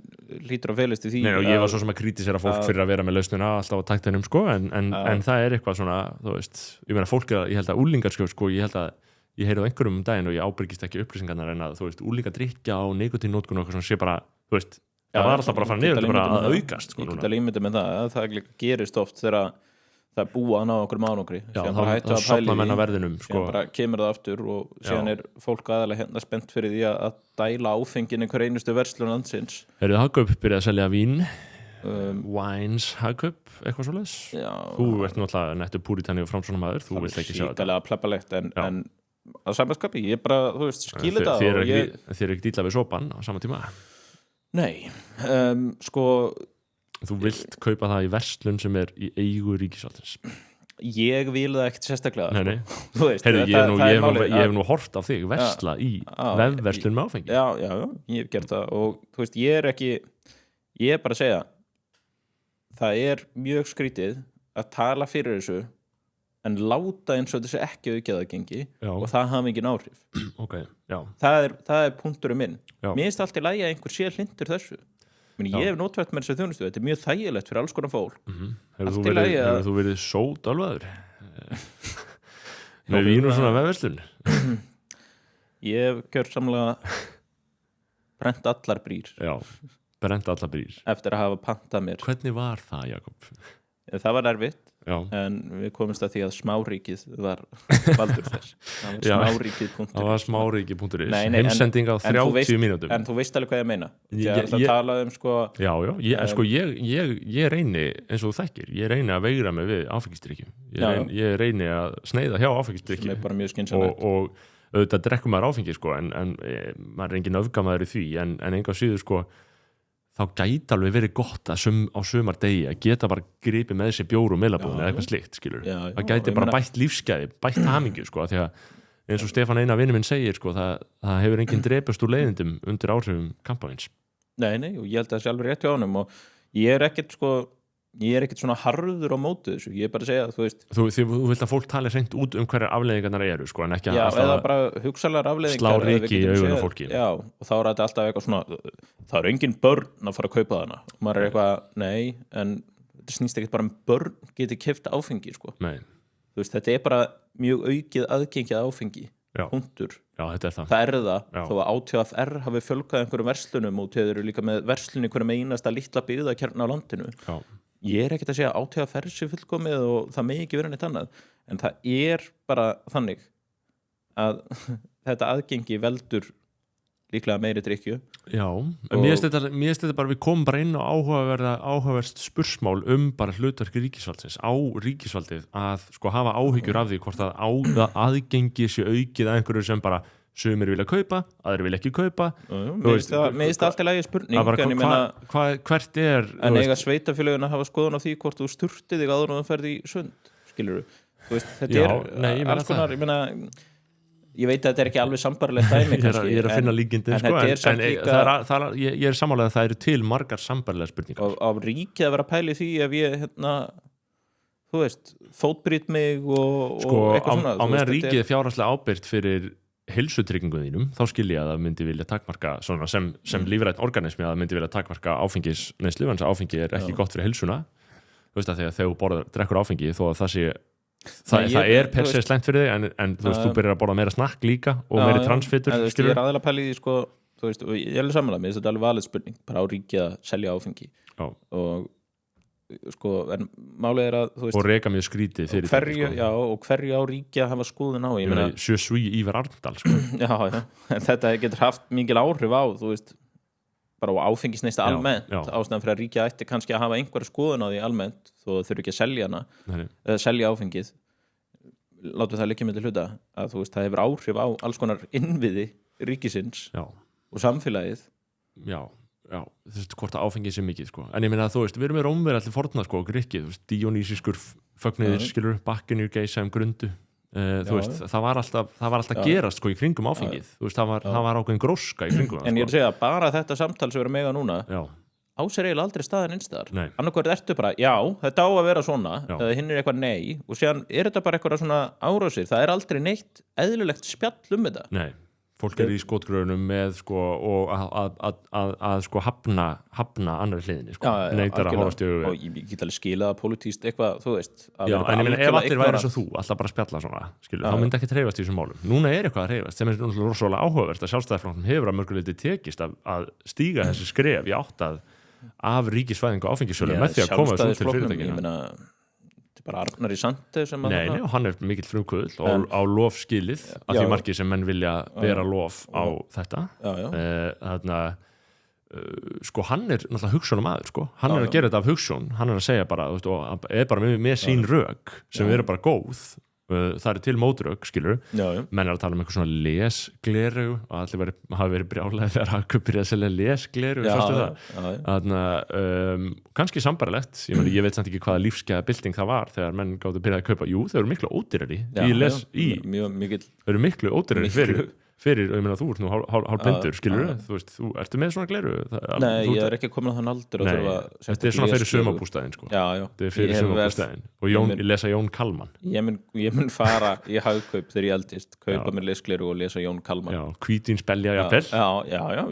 hlýtur að felast í því og ég var svo sem að kritisera fólk fyrir að vera með lausnina alltaf á taktinum sko, en það er eitthvað svona þú veist, ég meina fólk, ég held að úlingarskjöf sko, ég held að ég heyrði á einhverjum daginn og ég ábyrgist ekki upplýsingarnar en að þú veist, úlingadrykkja og nikotínnotkun og eitthvað svona sé bara, þú veist það var alltaf bara að fara niður, bara að aukast sko, ég get alveg ímyndað með það gerist oft þegar það er búið að ná okkur mánokri þá sopna menn að verðinum sko. bara kemur það aftur og síðan er fólk aðalega hérna spennt fyrir því að dæla áfengin einhver einustu verslun landsins Heyrðu, Hagkaup byrjaði að selja vín Wines Hagkaup, eitthvað svoleiðis þú ert náttúrulega nettur púritanni og framsóknarmaður þú vilt ekki sjá þetta plebbalegt en að samanskapi, ég bara, þú veist, skil þetta Þér og er ekki illa við sopan á sama tíma? Nei, sko Þú vilt kaupa það í verslun sem er í eigu ríkisvaldsins? Ég vil það ekkert sérstaklega Nei. Þú veist, Heyrðu, það ég hef nú hort á þig versla í vefverslun með áfengi. Já, ég hef gert það og þú veist, ég er bara að segja það er mjög skrítið að tala fyrir þessu en láta eins og þessi ekki aukið aðgengi og það hafa engin áhrif. Okay, já. Það er punkturinn minn. Já. Mér finnst allt í lagi að einhver sé hlindur þessu. Ég hef notvægt með þessu þjónustu, þetta er mjög þægilegt fyrir alls konar fólk. Hefur þú verið sódálfaður? Með vín og svona vefverslun? Ég hef gjörsamlega brennt allar brýr. Já, brennt allar brýr. Eftir að hafa pantað mér. Hvernig var það, Jakob? Það var erfitt. Já. En við komumst að því að smáríkið var valdur þess. Það var smáríkið.is. Það var smáríkið.is. Heimsending á 30 mínútum. En þú veist alveg hvað ég meina. Það talaði sko... Já, ég reyni, eins og þú þekkir, ég reyni að veigra mig við áfengisdrykkjum. Ég reyni að sneiða hjá áfengisdrykkjum. Sem er bara mjög skynsamlegt. Og auðvitað drekkum maður áfengi, sko, en maður er engin öfgamaður í því, en enga síður, sko, þá gæti alveg verið gott að á sumardegi að geta bara gripið með sér bjór og meilabúðin eða eitthvað slikt, skilur. Það gæti bara bætt lífsgæði, bætt hamingju, sko, því að eins og Stefán Einar vinur minn segir, sko, það hefur enginn drepast úr leiðindum undir áhrifum kampavíns. Nei, og ég held að það sé alveg rétt hjá honum og ég er ekkert svona harður á móti þessu, ég er bara að segja, þú veist Þú vilt að fólk tali hreint út hverjar afleiðingarnar eru, sko, en ekki að eða bara hugsanlegar afleiðingar slá ryki í augunum fólki. Já, og þá er þetta alltaf eitthvað svona það eru engin börn að fara að kaupa þarna og maður er eitthvað, nei, en þetta snýst ekkert bara börn geti keypt áfengi, sko. Nei. Þú veist, þetta er bara mjög aukið aðgengi að áfengi. Punktur. Já, þetta er það. Það er það, þó að ÁTVR hafi fjölgað einhverjum verslunum og þeir eru líka með verslun í hverjum einasta litla byggðakjarna á landinu. Já. Ég er ekkert að segja að ÁTVR sé fullkomið og það megi ekki vera neitt annað, en það er bara þannig að þetta aðgengi veldur líklega meiri drykkju. Já, en mér finnst þetta bara, við komum bara inn á áhugaverst spursmál bara hlutverki ríkisvaldsins á ríkisvaldið að sko hafa áhyggjur af því hvort að aðgengi sé aukið að einhverju sem bara sumir vilja kaupa, aðrir vilja ekki kaupa. Mér finnst alltaf lagi spurning hvert er en eiga sveitafélögin að hafa skoðun á því hvort þú sturtið þig áður og þú ferð í sund, skilurðu. Þú veist, þetta alls konar, ég veit að þetta er ekki alveg sambærilegt dæmi kannski. Ég er að finna líkindin, sko, en ég er sammála að það eru til margar sambærilega spurningar. Á ríkið að vera að pæli því ef ég, þú veist, fótbrýt mig og eitthvað svona. Á meðan ríkið er fjárhagslega ábyrgt fyrir heilsutryggingu þínum, þá skil ég að það myndi vilja takmarka svona sem lífrænt organismi að það myndi vilja takmarka áfengisneyslu, en áfengi er ekki gott fyrir heilsuna. Þú veist að þegar þú drekkur áfengi þó að það sé það er per se slæmt fyrir þig en þú veist, þú byrjar að borða meira snakk líka og meira transfitur. Ég er aðeinslega pælið í, sko, þú veist, og ég er alveg samanlega, mér finnst þetta alveg valið spurning, bara á ríkið að selja áfengi. Já. Og sko, en málið er að, þú veist, og reka mjög skrítið fyrir þetta, sko. Já, og hverju á ríkið að hafa skoðun á, ég meina Sjösví Ívar Arndal, sko. Já, en þetta getur haft mikil áhrif á, þú veist, bara á áfengisneyslu almennt. Ástæðan fyrir að ríkið ætti kannski að hafa einhverja skoðun á því almennt þó þurfi ekki að selja hana eða selja áfengið. Látum það liggja milli hluta að þú veist, það hefur áhrif á alls konar innviði ríkisins og samfélagið. Já, þú veist, hvort að áfengið sé mikið, sko. En ég meina að þú veist, við erum með Rómverið allir forna, sko, Grikki, þú veist, Dionýsiskur fögnuðir, skilur, bakkinur geisa grundu. Þú veist, það var alltaf gerast, sko, í kringum áfengið. Þú veist, það var ákveðin gróska í kringum. En ég er að segja, bara þetta samtal sem við erum með núna á sér eiginlega aldrei staðan innstæðar. Annarkvært ertu bara, já, þetta á að vera svona eða hinn er eitthvað nei, og síðan er þetta bara eitthvað svona árásir. Það er aldrei neitt eðlilegt spjall um þetta. Nei, fólk er í skotgröfunum með, sko, og að sko hafna annarri hliðinni, sko. Neitar að horfast í augu. Og ég get alveg skilað að pólitískt eitthvað, þú veist. Já, en ég meina, ef allir væri eins og þú, alltaf bara spjalla svona, skilur, þá myndi ekki hreyfast í þessum málum. Núna er eitthvað að hreyfast, sem er rosalega áhugavert að Sjálfstæðisflokknum hefur að mörgu leyti tekist að stíga þessi skref í átt af ríkisvæðingu áfengisölu með því að koma þessu út til fyrirtækina. Ég meina, þetta er bara Arnar í Sandi sem að... Nei, og hann er mikill frumkvöðl á lof skilið að því margir sem menn vilja bera lof á þetta. Þarna, sko, hann er náttúrulega hugsjónamaður, sko. Hann er að gera þetta af hugsjón, hann er að segja bara, þú veist, og er bara með sín rök sem eru bara góð það til mótrök, skilur já. menn að tala eitthvað svona lesgleru og allir hafa verið brjálæði þegar Hakup byrjaði að selja lesgleru kannski sambarlegt ég veit samt ekki hvaða lífsgæða bylting það var þegar menn gátu byrjaði að kaupa þau eru miklu ódýrari þau eru miklu ódýrari fyrir, ég meina þú ert nú hálfblindur skilur þú veist, þú ertu með svona gleru Nei, ég er ekki komin á þann aldur þetta svona fyrir sumarbústaðin sko. þetta fyrir sumarbústaðin og lesa Jón Kalman ég mun fara í Hagkaup þegar ég eldist kaupa mér lesgleru og lesa Jón Kalman hvítin spelja jafnvel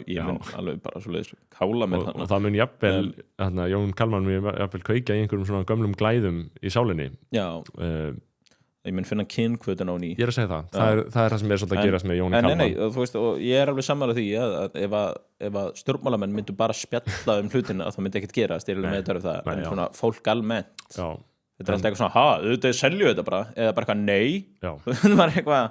ég mun alveg bara svo leiðis kála með og það mun jafnvel Jón Kalman mun jafnvel kveika í einhverjum svona gömlum glæðum í sálinni ég mun finna kynkvötun á ný ég að segja það er það sem er svolítið að gerast með Jóni Kalman þú veist, og ég er alveg sammála því að ef að stjórnmálamenn myndu bara spjalla hlutina að það myndi ekkert gerast en svona fólk almennt þetta er alltaf eitthvað svona, auðvitað selju þetta bara eða bara eitthvað, nei það var eitthvað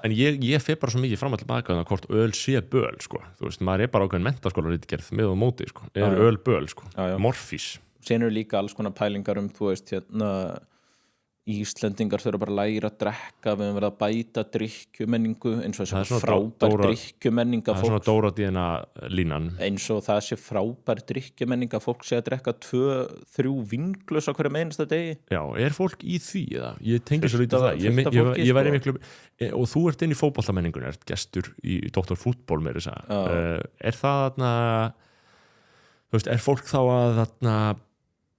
en ég fer bara svo mikið fram að tilbaka hvort öl sé böl sko. þú veist, maður er bara ákveðin menntaskóla ritgerð með og móti, sko. Öl böl, sko. Morfís sen eru líka alls konar pælingar þú veist, Íslendingar þurfa bara að læra að drekka við höfum verið að bæta drykkjumenningu eins og þessi frábær drykkjumenninga það er svona Dóra Díana línan eins og það sé frábær drykkjumenninga fólk sé að drekka 2-3 vinglös á hverjum einasta degi er fólk í því eða? Ég tengi svo lítið það ég væri miklu og þú ert inn í fótboltamenningun ert gestur í Dr. Fútból með þess er það þarna þú veist, er fólk þá að þarna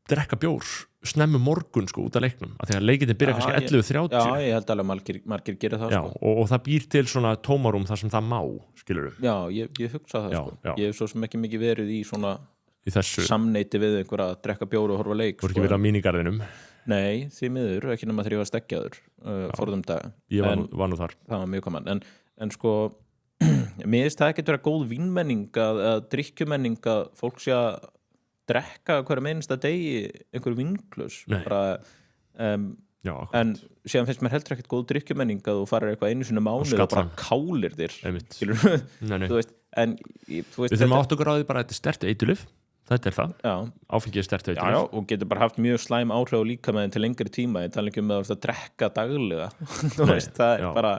drekka bjór snemmu morgun sko út af leiknum af því að leikinni byrja kannski 11:30 ég held alveg margir gera það sko. og það býr til svona tómarum þar sem það má skilurðu ég hugsa það sko ég hef svo sem ekki mikið verið í svona í þessu samneyti við einhver að drekka bjór og horfa leik voru ekki verið á mínigarðinum nei, því miður, ekki nema þegar ég var stekkjaður forðum dag ég var nú þar það var mjög gaman en sko mér finnst það ekki vera góð vínmenning að drykkjumenning að fólk sé að drekka hverjum einasta degi einhver vinglus bara, en síðan finnst mér heldur ekkert góð drykkjumenning að þú farir eitthvað einu sinni mánuð og bara kálir þér þú veist, en við þurfum átt okkur á því bara að þetta er sterkt eiturlyf þetta er það, áfengið er sterkt eiturlyf og getur bara haft mjög slæm áhrif á líkamanninn til lengri tíma, ég tala ekki um að drekka daglega þú veist, það er bara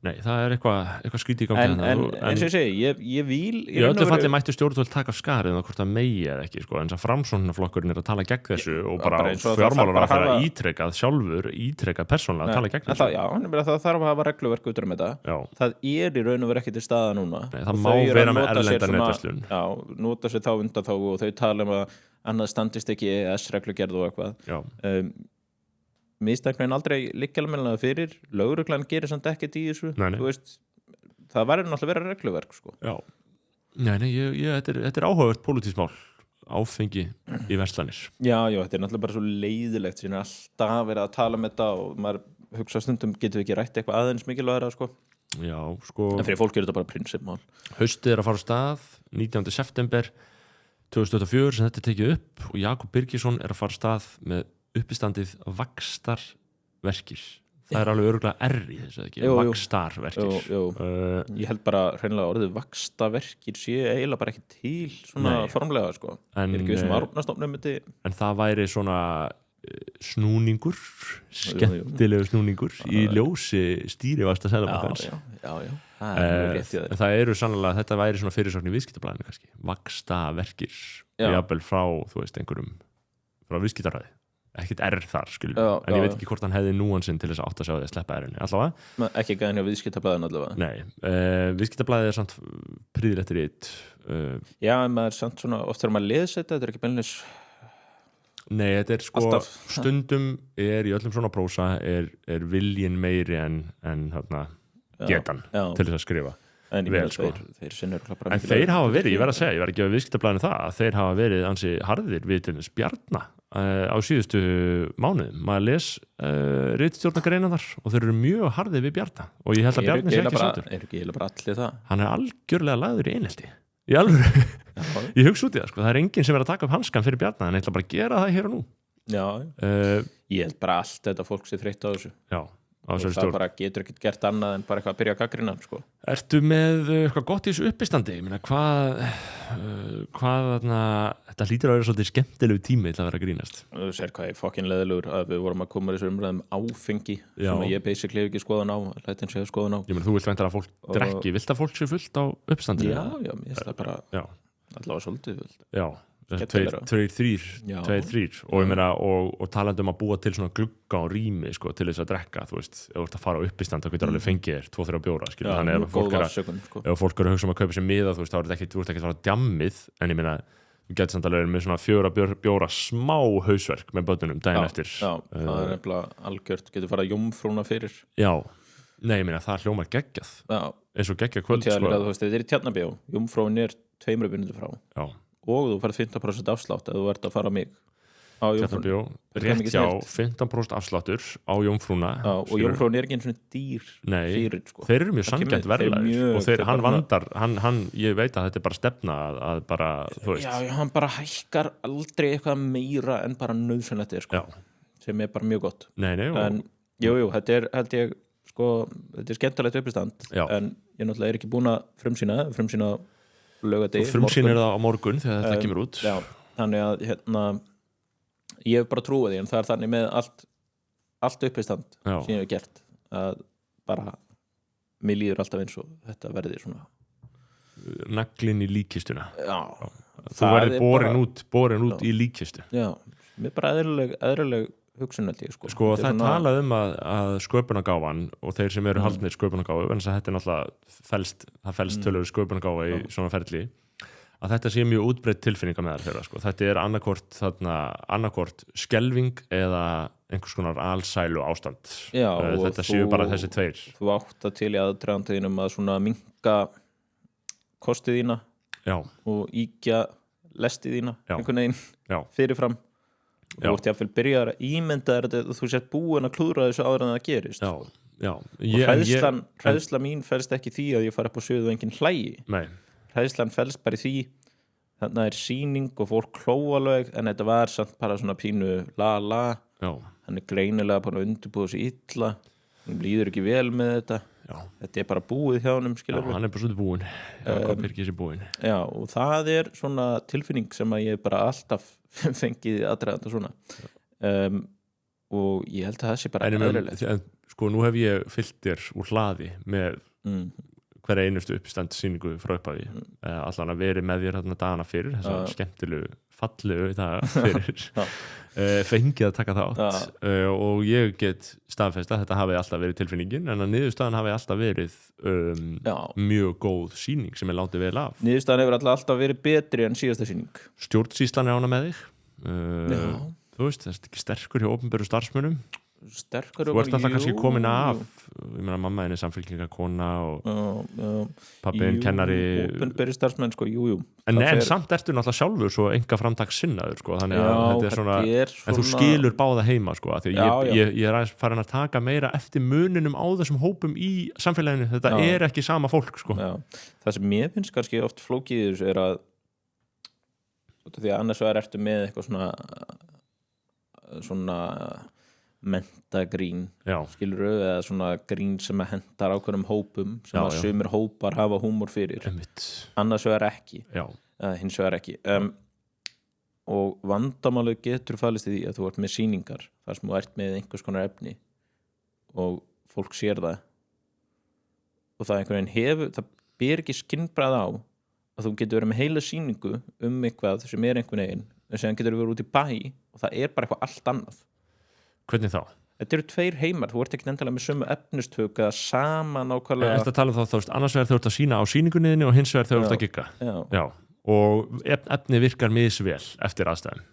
Nei, það er eitthvað skrítið í gangi en eins og ég segi, ég vil í öllu falli mættu stjórnvöld taka af skarið hvort það megi eða ekki, sko, eins að Framsóknarflokkurinn er að tala gegn þessu og bara fjármálaráðherra ítrekað persónulega að tala gegn þessu það þarf að hafa regluverk út um þetta það er í raun og veru ekki til staða núna það má vera með erlenda netverslun nota sér þá undan þá og þau tala um að annað standist ekki EES-reglugerð og eitthvað mistaknaðin aldrei liggjalmeilnaði fyrir lögreglan gerir samt ekkert í þessu þú veist, það verður náttúrulega vera regluverk sko. Þetta er áhugavert pólitískt mál áfengi í verslanir þetta er náttúrulega bara svo leiðilegt sem er alltaf verið að tala um þetta og maður hugsa stundum getur við ekki rætt eitthvað aðeins mikilvægara sko. En fyrir fólk er þetta bara prinsipmál Haustið er að fara á stað 19. september 2024 sem þetta er tekið upp og Jakob Birgisson er að fara á stað með uppistandið vaxtarverkir það er alveg örugglega R í þessu ekki vaxtarverkir ég held bara hreinlega orðið vaxtarverkir sé eiginlega bara ekki til svona formlega sko en, ekki við sem Árnastofnum en það væri svona snúningur skemmtilegu snúningur í ljósi stýrivaxta seðlabankans það eru sannlega þetta væri svona fyrirsögn í viðskiptablaðinu kannski vaxtarverkir jafnvel frá þú veist einhverjum frá viðskiptaræði ekkert R þar, en ég veit ekki hvort hann hefði núansinn til þess að átt að sjá því að sleppa R-inni allavega. Ekki gæðin hjá viðskiptablaðin allavega. Nei, viðskiptablaðið er samt prýðilegt rít. Já, en maður er samt svona, oft þegar maður lesi þetta er ekki beinleis. Nei, þetta er sko, alltaf. Stundum er í öllum svona prósa er viljin meiri en getan til þess að skrifa. En vel, sko. Þeir hafa verið, ég verð að segja, ég verð ekki að viðskiptablaðinu það, að þeir hafa verið ansi harðir við til þess Bjarna á síðustu mánuðum. Maður les ritstjórnargreinar þar og þeir eru mjög harðir við Bjarna og ég held að Bjarni sé ekki sáttur. Er ekki bara allir það? Hann er algjörlega lagður í einelti. Í alvöru. Ég hugsa út í það, sko. Það er enginn sem er að taka upp hanskan fyrir Bjarna, en ætla bara að gera það hér og nú. Já, ég held bara allt þetta fólk sé þreytt á þessu. Já. á þessari það stjórn. bara getur ekkert gert annað en bara eitthvað að byrja að gaggrina sko. Ertu með eitthvað gott í þessu uppistandi? Ég meina, hvað þarna, þetta hlýtur að vera svolítið skemmtilegu tími til að vera að grínast. Þú sér hvað ég fokkin leðilegur að við vorum að koma þessu umræðum áfengi Já. sem ég basically hef ekki skoðun á, lætin sé skoðun á. Ég meina, þú vilt væntanlega að fólk drekki, vilt að fólk sé fullt á uppistandinu? Já, mér finnst það bara allavega svolítið fullt. Já, Skemmtilegra. tveir, þrír og ég meina, og talandi að búa til svona glugga og rými, sko, til þess að drekka, þú veist, ef þú ert að fara á uppistand, þá getur alveg fengið þér 2-3 bjóra, skilur, þannig ef fólk sko. ef fólk að hugsa að kaupa sér miða, þú veist, þá er þetta þú ert ekki að fara að djammið, en ég meina, þú getur samt alveg með svona 4 bjóra smá hausverk með börnunum daginn eftir. Já, það er nefnilega algjört, getur farað jómfrúna fyrir. Já, nei, ég meina, það hljómar geggjað, eins og geggjað kvöld, sko. Þú veist, þetta er í Tjarnabíó, jómfrúin er 2 mínútur frá. Já. Og þú færð 15% afslátt ef þú ert að fara á mig á Tjarnabíó, rétt hjá 15% afsláttur á jómfrúna. Já, og jómfrúin er ekki eins og dýr fyrir, sko. Þeir eru mjög sanngjarnt verðlagir og hann vandar, ég veit að þetta er bara stefna að bara, þú veist. Já, hann bara hækkar aldrei eitthvað meira en bara nauðsynlegt er, sko. Sem er bara mjög gott. Nei, en jú, þetta er, held ég, sko, þetta er skemmtilegt uppistand, en ég náttúrulega er ekki búin að frumsýna laugardegi. Þú frumsýnir það á morgun þegar þetta kemur út. Já, þannig að ég hef bara trúið því, en það er þannig með allt uppistand sem ég hef gert að bara mér líður alltaf eins og þetta verði svona naglinn í líkistuna. Já. Þú verður borin út í líkistu. Já, mér bara eðrileg hugsun held ég, sko. Sko, það er talað að sköpunargáfan og þeir sem eru haldnir sköpunargáfu, en þess að þetta er náttúrulega felst tölur sköpunargáfa í svona ferli, að þetta sé mjög útbreidd tilfinninga meðal þeirra, sko. Þetta er annarkvort skelving eða einhvers konar alsælu ástand. Já, þetta séu bara þessi tveir. Þú átt að til í aðdragandaðinum að svona minnka kostið þína og íkja lestið þína einhvern veginn fyrirfram. Þú ert jáfnvel byrjar að ímynda þér þú sett búin að klúðra þessu áður en það gerist. Og hræðsla mín felst ekki því að ég fara upp á sviðið og enginn hlægi. Nei. Hræðslan felst bara í því þarna er sýning og fólk klóalög, en þetta var samt bara svona pínu hann er greinilega bara undirbúið sér illa, hann líður ekki vel með þetta. Þetta er bara búið hjá honum, skilur við. Hann er bara svolítið búinn. Hvað byrgir sér búinn? Já, og það er svona tilfinning sem að ég bara alltaf fengið aðdraganda svona. Og ég held að það sé bara eðlilegt. Sko, nú hef ég fylgt þér úr hlaði með hverja einustu uppistand sýningu frá upphafi. Allan að veri með þér þarna dagana fyrir, þess að skemmtilegu fallegu daga fyrir. Fengið að taka þátt og ég get staðfest að þetta hafi alltaf verið tilfinningin, en að niðurstaðan hafi alltaf verið mjög góð sýning sem er látið vel af. Niðurstaðan hefur alltaf verið betri en síðasta sýning. Stjórnsýslan er ána með þig. Þú veist, það er ekki sterkur hjá opinberu starfsmönnum. Þú ert alltaf kannski komin af, ég meina mamma henni samfélkingakona og pabbi kennari. Opinberu starfsmenn, sko, En samt ertu náttúrulega sjálfur svo enga framtagssinnaður, sko, þannig að þetta er svona, en þú skilur báða heima, sko, að því ég er farin að taka meira eftir muninum á þessum hópum í samfélaginu, þetta er ekki sama fólk, sko. Það sem mér finnst kannski oft flókið í þessu er að því að annars svo ertu með eitthvað svona mentagrín, skilurðu, eða svona grín sem að hendar ákveðnum hópum sem að sumir hópar hafa húmor fyrir. Annars vegar ekki, hins vegar ekki. Og vandamálið getur falist í því að þú ert með sýningar þar sem þú ert með einhvers konar efni og fólk sér það og það einhvern veginn það ber ekki skinnbragð á að þú getur verið með heila sýningu eitthvað sem er einhvern veginn, en sem getur verið út í bæ og það er bara eitthvað allt annað. Hvernig þá? Þetta eru 2 heimar, þú ert ekki endilega með sömu efnistök eða sama nákvæmlega. Þetta tala þá, þú veist, annars vegar þú ert að sýna á sýningunniðinni og hins vegar þú ert að gigga. Já. Og efni virkar misvel eftir aðstæðum.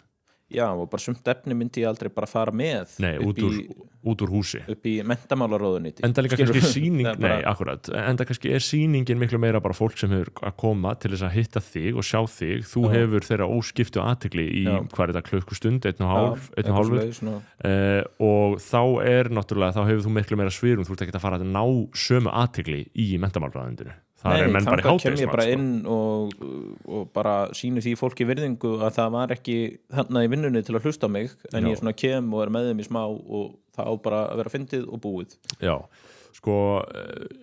Já, og bara sumt efni myndi ég aldrei bara fara með. Nei, út úr húsi. Upp í menntamálaráðuneytið. Enda líka kannski sýning, nei, akkurat. Enda kannski er sýningin miklu meira bara fólk sem hefur að koma til þess að hitta þig og sjá þig. Þú hefur þeirra óskiptu athygli í hvað er þetta klukkustund, 1,5. Og þá er náttúrulega, þá hefur þú miklu meira svigrúm, þú ert ekki að fara að ná sömu athygli í menntamálaráðuneytinu. Það er menn bara í þangað kem ég hádegismat, bara sko. inn og bara sýni því fólki virðingu að það var ekki þarna í vinnunni til að hlusta á mig en Já. ég svona kem og er með þeim í smá og það á bara að vera fyndið og búið. Já, sko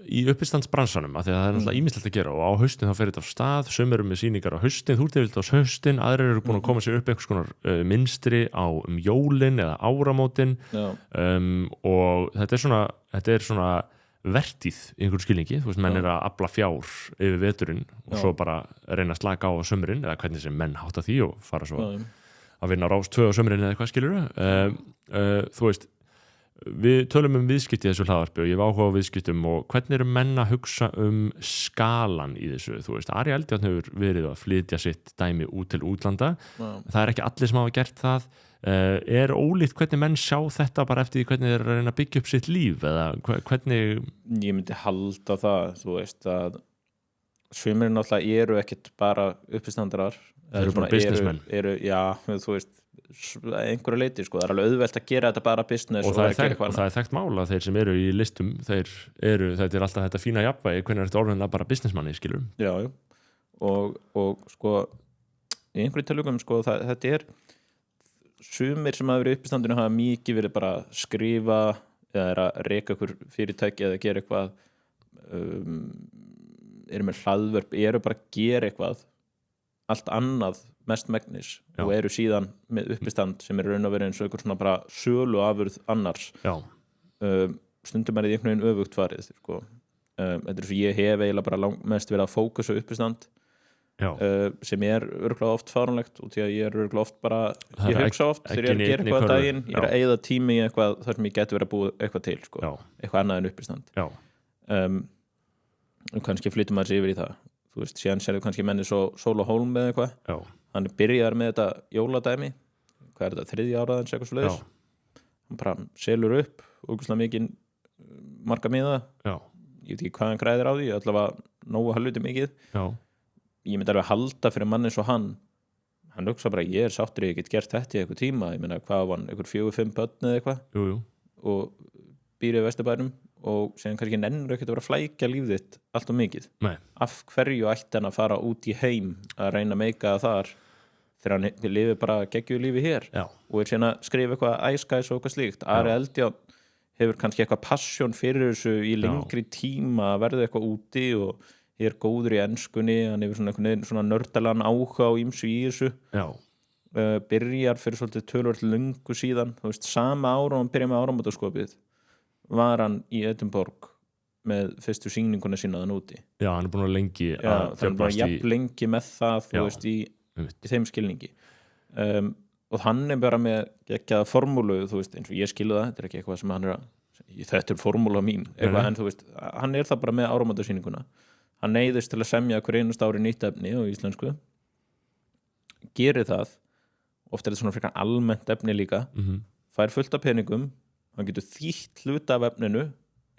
í uppistandsbransanum, af því að það er náttúrulega ýmislegt að gera og á haustin þá fer þetta af stað, sömur með sýningar á haustin, þú ert yfirleitt á haustin, aðrir eru búin að koma sér upp einhvers konar mynstri á jólin eða áramótin og þetta er svona vertíð í einhverju skilningi, þú veist, menn er að afla fjár yfir veturinn og svo bara reyna að slaka á sömurinn eða hvernig sem menn hátta því og fara svo að vinna rás 2 á sömurinn eða hvað skilur þú veist, við tölum viðskipti í þessu hlaðvarpi og ég hef áhuga á viðskiptum og hvernig eru menn að hugsa skalan í þessu, þú veist, Ari Eldjárn hefur verið að flytja sitt dæmi út til útlanda, það er ekki allir sem hafa gert það. Er ólíkt hvernig menn sjá þetta bara eftir því hvernig þeir reyna að byggja upp sitt líf eða hvernig? Ég myndi halda það, þú veist að sumir náttúrulega eru ekkert bara uppistandarar. Þeir eru bara businessmenn. Já, þú veist, einhverju leyti, sko, það er alveg auðvelt að gera þetta bara business og það er þekkt mál að þeir sem eru í listum, þetta er alltaf þetta fína jafnvægi, hvernig er þetta orðinlega bara businessmanni, skilur? Já, og sko, í einhverju tilvikum, sko, þetta er sumir sem hafa verið uppistandinu hafa mikið verið bara að skrifa eða er að reka ykkur fyrirtæki eða gera eitthvað eru með hlaðvörp, eru bara að gera eitthvað allt annað mestmegnis og eru síðan með uppistand sem er raun að vera eins og ykkur svona bara sölu afurð annars stundum er því einhvern veginn öfugt farið sko. Þetta er svo ég hef eiginlega bara mest verið að fókusa uppistand sem er örugglega oft fáránlegt og því að ég er örugglega oft bara ég hugsa oft þegar ég er að gera eitthvað að daginn ég er að eyða tími í eitthvað þar sem ég geti verið að búa eitthvað til sko. Eitthvað annað en uppistand og kannski flyttum maður sér yfir í það þú veist, síðan sérðu kannski menni svo Sóla Hólm með eitthvað hann er byrjaðar með þetta jóladæmi hvað er þetta, 3. áraðins eitthvað svo leiðis hann bara selur upp ógeðslega mikið marga miða ég veit ekki hvað hann græðir á því allavega nógu halvuti mikið ég myndi alveg halda fyrir manni eins og hann hugsa bara ég er sáttur ég get gert þetta í eitthvað tíma ég meina hvað var hann, eitthvað 4-5 börn eða eitthvað og býr í Vesturbænum og síðan kannski nennur ekkert að vera að flækja líf þitt allt of mikið af hverju ætti hann að fara út í heim að reyna að meika það þar þegar hann lifir bara geggjuðu lífi hér og er síðan að skrifa eitthvað æskæs og eitthvað slíkt Ari Eldjárn hefur kannski eitthvað passion fyrir þessu í lengri tíma að verða eitthvað úti og ég er góður í enskunni hann hefur svona nördalan áhuga á ýmsu í þessu byrjar fyrir svolítið töluvert löngu síðan þú veist, sama ára og hann byrjar með áramótaskopið var hann í Edinborg með fyrstu sýninguna sína þann úti hann er búin að lengi að hann er bara jafn lengi með það þú veist, í þeim skilningi og hann er bara með geggjaða formúlu, þú veist, eins og ég skilu það þetta er ekki eitthvað sem hann er að þetta er formúla mín, eitthvað, en þú veist hann er það bara með áramótasýninguna hann neyðist til að semja hver einust ári nýtt efni á íslensku gerir það oft er þetta svona frekar almennt efni líka fær fullt af peningum hann getur þýtt hluta af efninu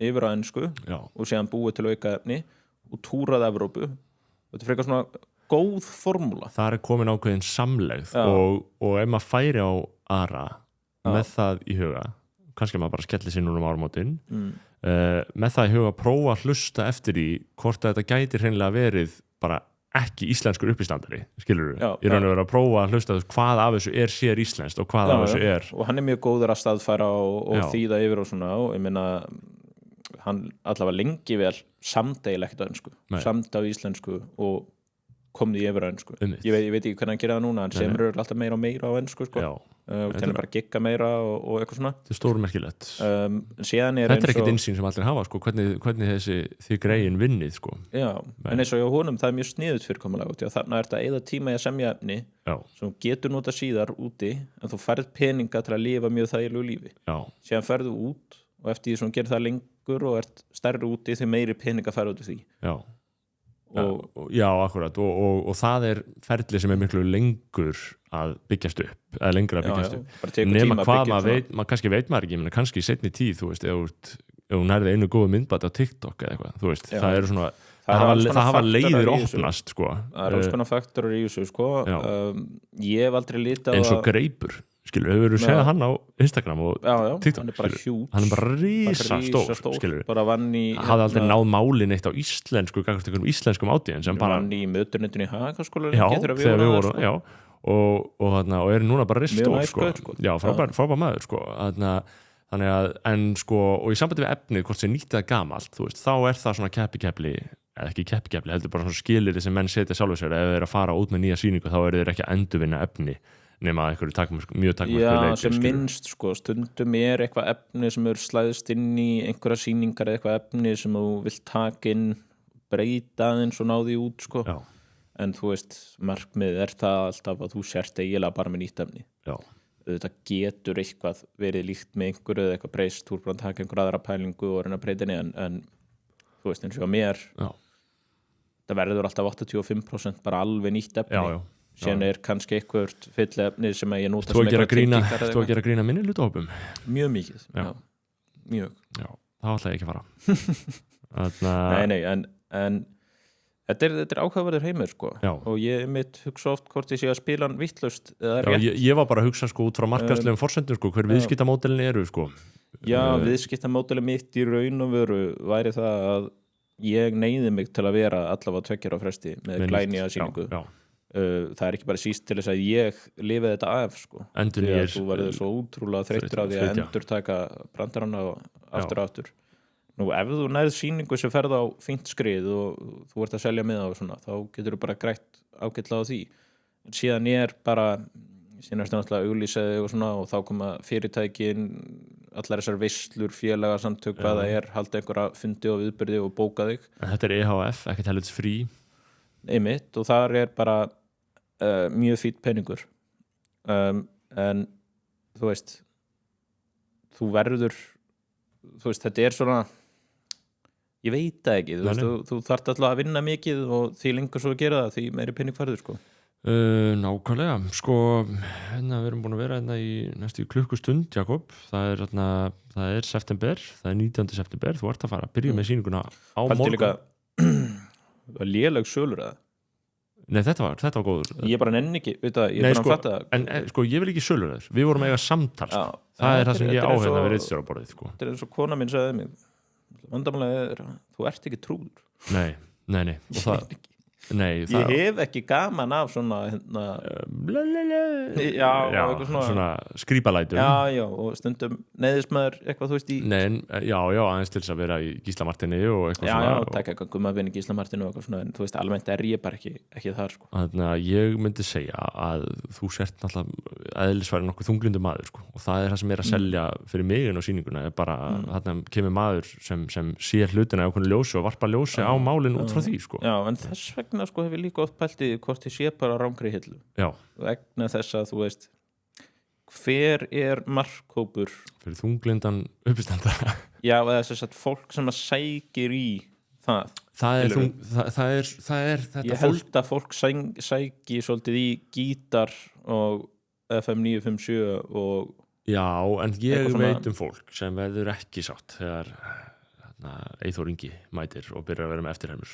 yfir á ensku og síðan búið til auka efni og túrað Evrópu þetta er frekar svona góð formúla það er komin ákveðin samlegð og ef maður færi á Ara með það í huga kannski maður bara skelli sér núna áramótin með það í huga að prófa að hlusta eftir því hvort að þetta gæti hreinlega verið bara ekki íslenskur uppistandari skilurðu, ég raun að vera að prófa að hlusta hvað af þessu er sér íslenskt og hvað af þessu er og hann er mjög góður að staðfæra og þýða yfir og svona og ég meina hann allavega lengi vel samdeila ekkert á ensku samt á íslensku og kom því yfir á ensku ég veit ekki hvernig hann gerir það núna hann semur alltaf meira og meira á ensku sko og til að bara gigga meira og eitthvað svona þetta er stórmerkilegt þetta er ekkert innsýn sem allir hafa sko, hvernig þessi greiðin vinnið sko. En eins og hjá honum það er mjög sniðut fyrirkomulega og þannig er þetta eða tíma í að semja efni sem getur nota síðar úti en þú færð peninga til að lifa mjög þægilegu lífi síðan ferðu út og eftir því sem gerir það lengur og ert stærri úti því meiri peninga færðu út í því akkurat og það er ferli sem er miklu lengur að byggjast upp eða lengur að byggjast upp nema hvað maður kannski veit maður ekki kannski í seinni tíð þú veist ef þú nærði einu góðu myndbæti á TikTok eða eitthvað þú veist það eru svona það hafa leiðir opnast sko það eru alls konar faktorar í þessu sko ég hef aldrei litað eins og greipur skilur, hefur verið séð hann á Instagram og já, TikTok, hann er bara skilur. hjút, Hann er bara risastór, skilur. bara vann í Hafði aldrei náð málin eitt á íslensku gagnvart einhverjum íslenskum átíðin sem bara vann í mötuneytinu í Hagaskóla já, þegar við vorum, já og er núna bara risastór, sko. Já, frábær maður, sko þannig að, en sko, og í sambandi við efnið, hvort sem nýtt eða gamalt, þú veist, þá er það svona keppikepli, eða ekki keppikepli, heldur bara svona skilyrði sem menn setja sjálfur sér, ef þeir eru að fara út með nýja sýningu, þá eru þeir ekki að endurvinna efni, nema einhverju mjög takmörku já, leyti, sem minnst, sko, stundum er eitthvað efni sem eru slæðist inn í einhverja sýningar, eitthvað efni sem þú vilt taka inn, breyta aðeins og ná því út, sko já. En þú veist, markmið er það alltaf að þú sért eiginlega bara með nýtt efni Já. Þetta getur eitthvað verið líkt með einhverju eða eitthvað breyst, þú er bara að taka einhver aðra pælingu og reyna að breyta henni en þú veist, eins og á mér Já. það verður alltaf 85% bara alveg nýtt efni Já. síðan er kannski eitthvað fyllefni sem ég nota Þú sem að eitthvað gera grína minni hlutahópum mjög mikið, Já. Mjög Já, þá ætla ég ekki að fara Nei, en þetta er áhugaverður heimur, sko Já. og ég mitt hugsa oft hvort ég sé að spila hann vitlaust eða Já, rétt ég var bara að hugsa, sko, út frá markaðslegum forsendum, sko, hver viðskiptamódelin eru, sko Já, viðskiptamódeli mitt í raun og veru væri það að ég neyði mig til að vera allavega 2 ára fresti með glænýja sýningu Já. Það er ekki bara síst til þess að ég lifi þetta af, sko Endurnýir, því að þú verður svo útrúlega þreyttur á því að endurtaka brandarana aftur og aftur Nú, ef þú nærð sýningu sem ferð á fínt skrið og þú ert að selja með og svona, þá getur þú bara grætt ágætlega á því. En síðan síðan ertu náttúrulega auglýsaði og svona og þá koma fyrirtækin, allar þessar veislur, félagasamtök, hvað það er, halda einhverja fundi og viðburði og bóka þig. En þetta er EHF, ekkert helvits frí. Einmitt, og þar er bara mjög fínn peningur. En þú veist, þetta er svona, ég veit það ekki, þú þarft alltaf að vinna mikið og því lengur svo að gera það, því meiri pening færður, sko. Nákvæmlega, sko, við erum búin að vera í næstu klukkustund, Jakob, það er september, það er 19. september, þú ert að fara að byrja með sýninguna á morgun. Það var léleg sölur eða? Nei, þetta var góður. Ég bara nenni ekki, veit það, ég er bara að fatta það. En sko, ég vil ekki sölur þess, við vorum eiga samtal, sko. Það er það sem ég áhengna við ritstjóraborðið, sko. Þetta er eins og kona mín sagði mig, vandamálega er, þú ert ekki trúður. Nei, og það... Ég hef ekki gaman af svona svona skrýpalætum og stundum neyðist maður eitthvað, þú veist, í aðeins til þess að vera í Gísla Martini og eitthvað svona og taka eitthvað gummavinni í Gísla Martini og eitthvað svona, en þú veist, almennt er ég bara ekki þar, sko. Þannig að ég myndi segja að þú sért náttúrulega eðlisfæri nokkuð þunglindu maður, sko, og það er það sem er að selja fyrir mig inn á sýninguna, er bara þarna kemur maður sem sér hlutina á okkur ljósi og varpa ljósi á málin út frá því, sko. Já, en þess vegna, sko, hef ég líka oft pælti hvort ég sé bara rangri hillu. Já. Vegna þess að þú veist, hver er markhópur fyrir þunglindan uppistandara? Já, eða þess að fólk sem að sækir í það. Það er þetta. Ég held að fólk sæki svolítið í gítar og FM 957 og já, en ég veit fólk sem verður ekki sátt þegar Eyþór Ingi mætir og byrjar að vera með eftirhermur.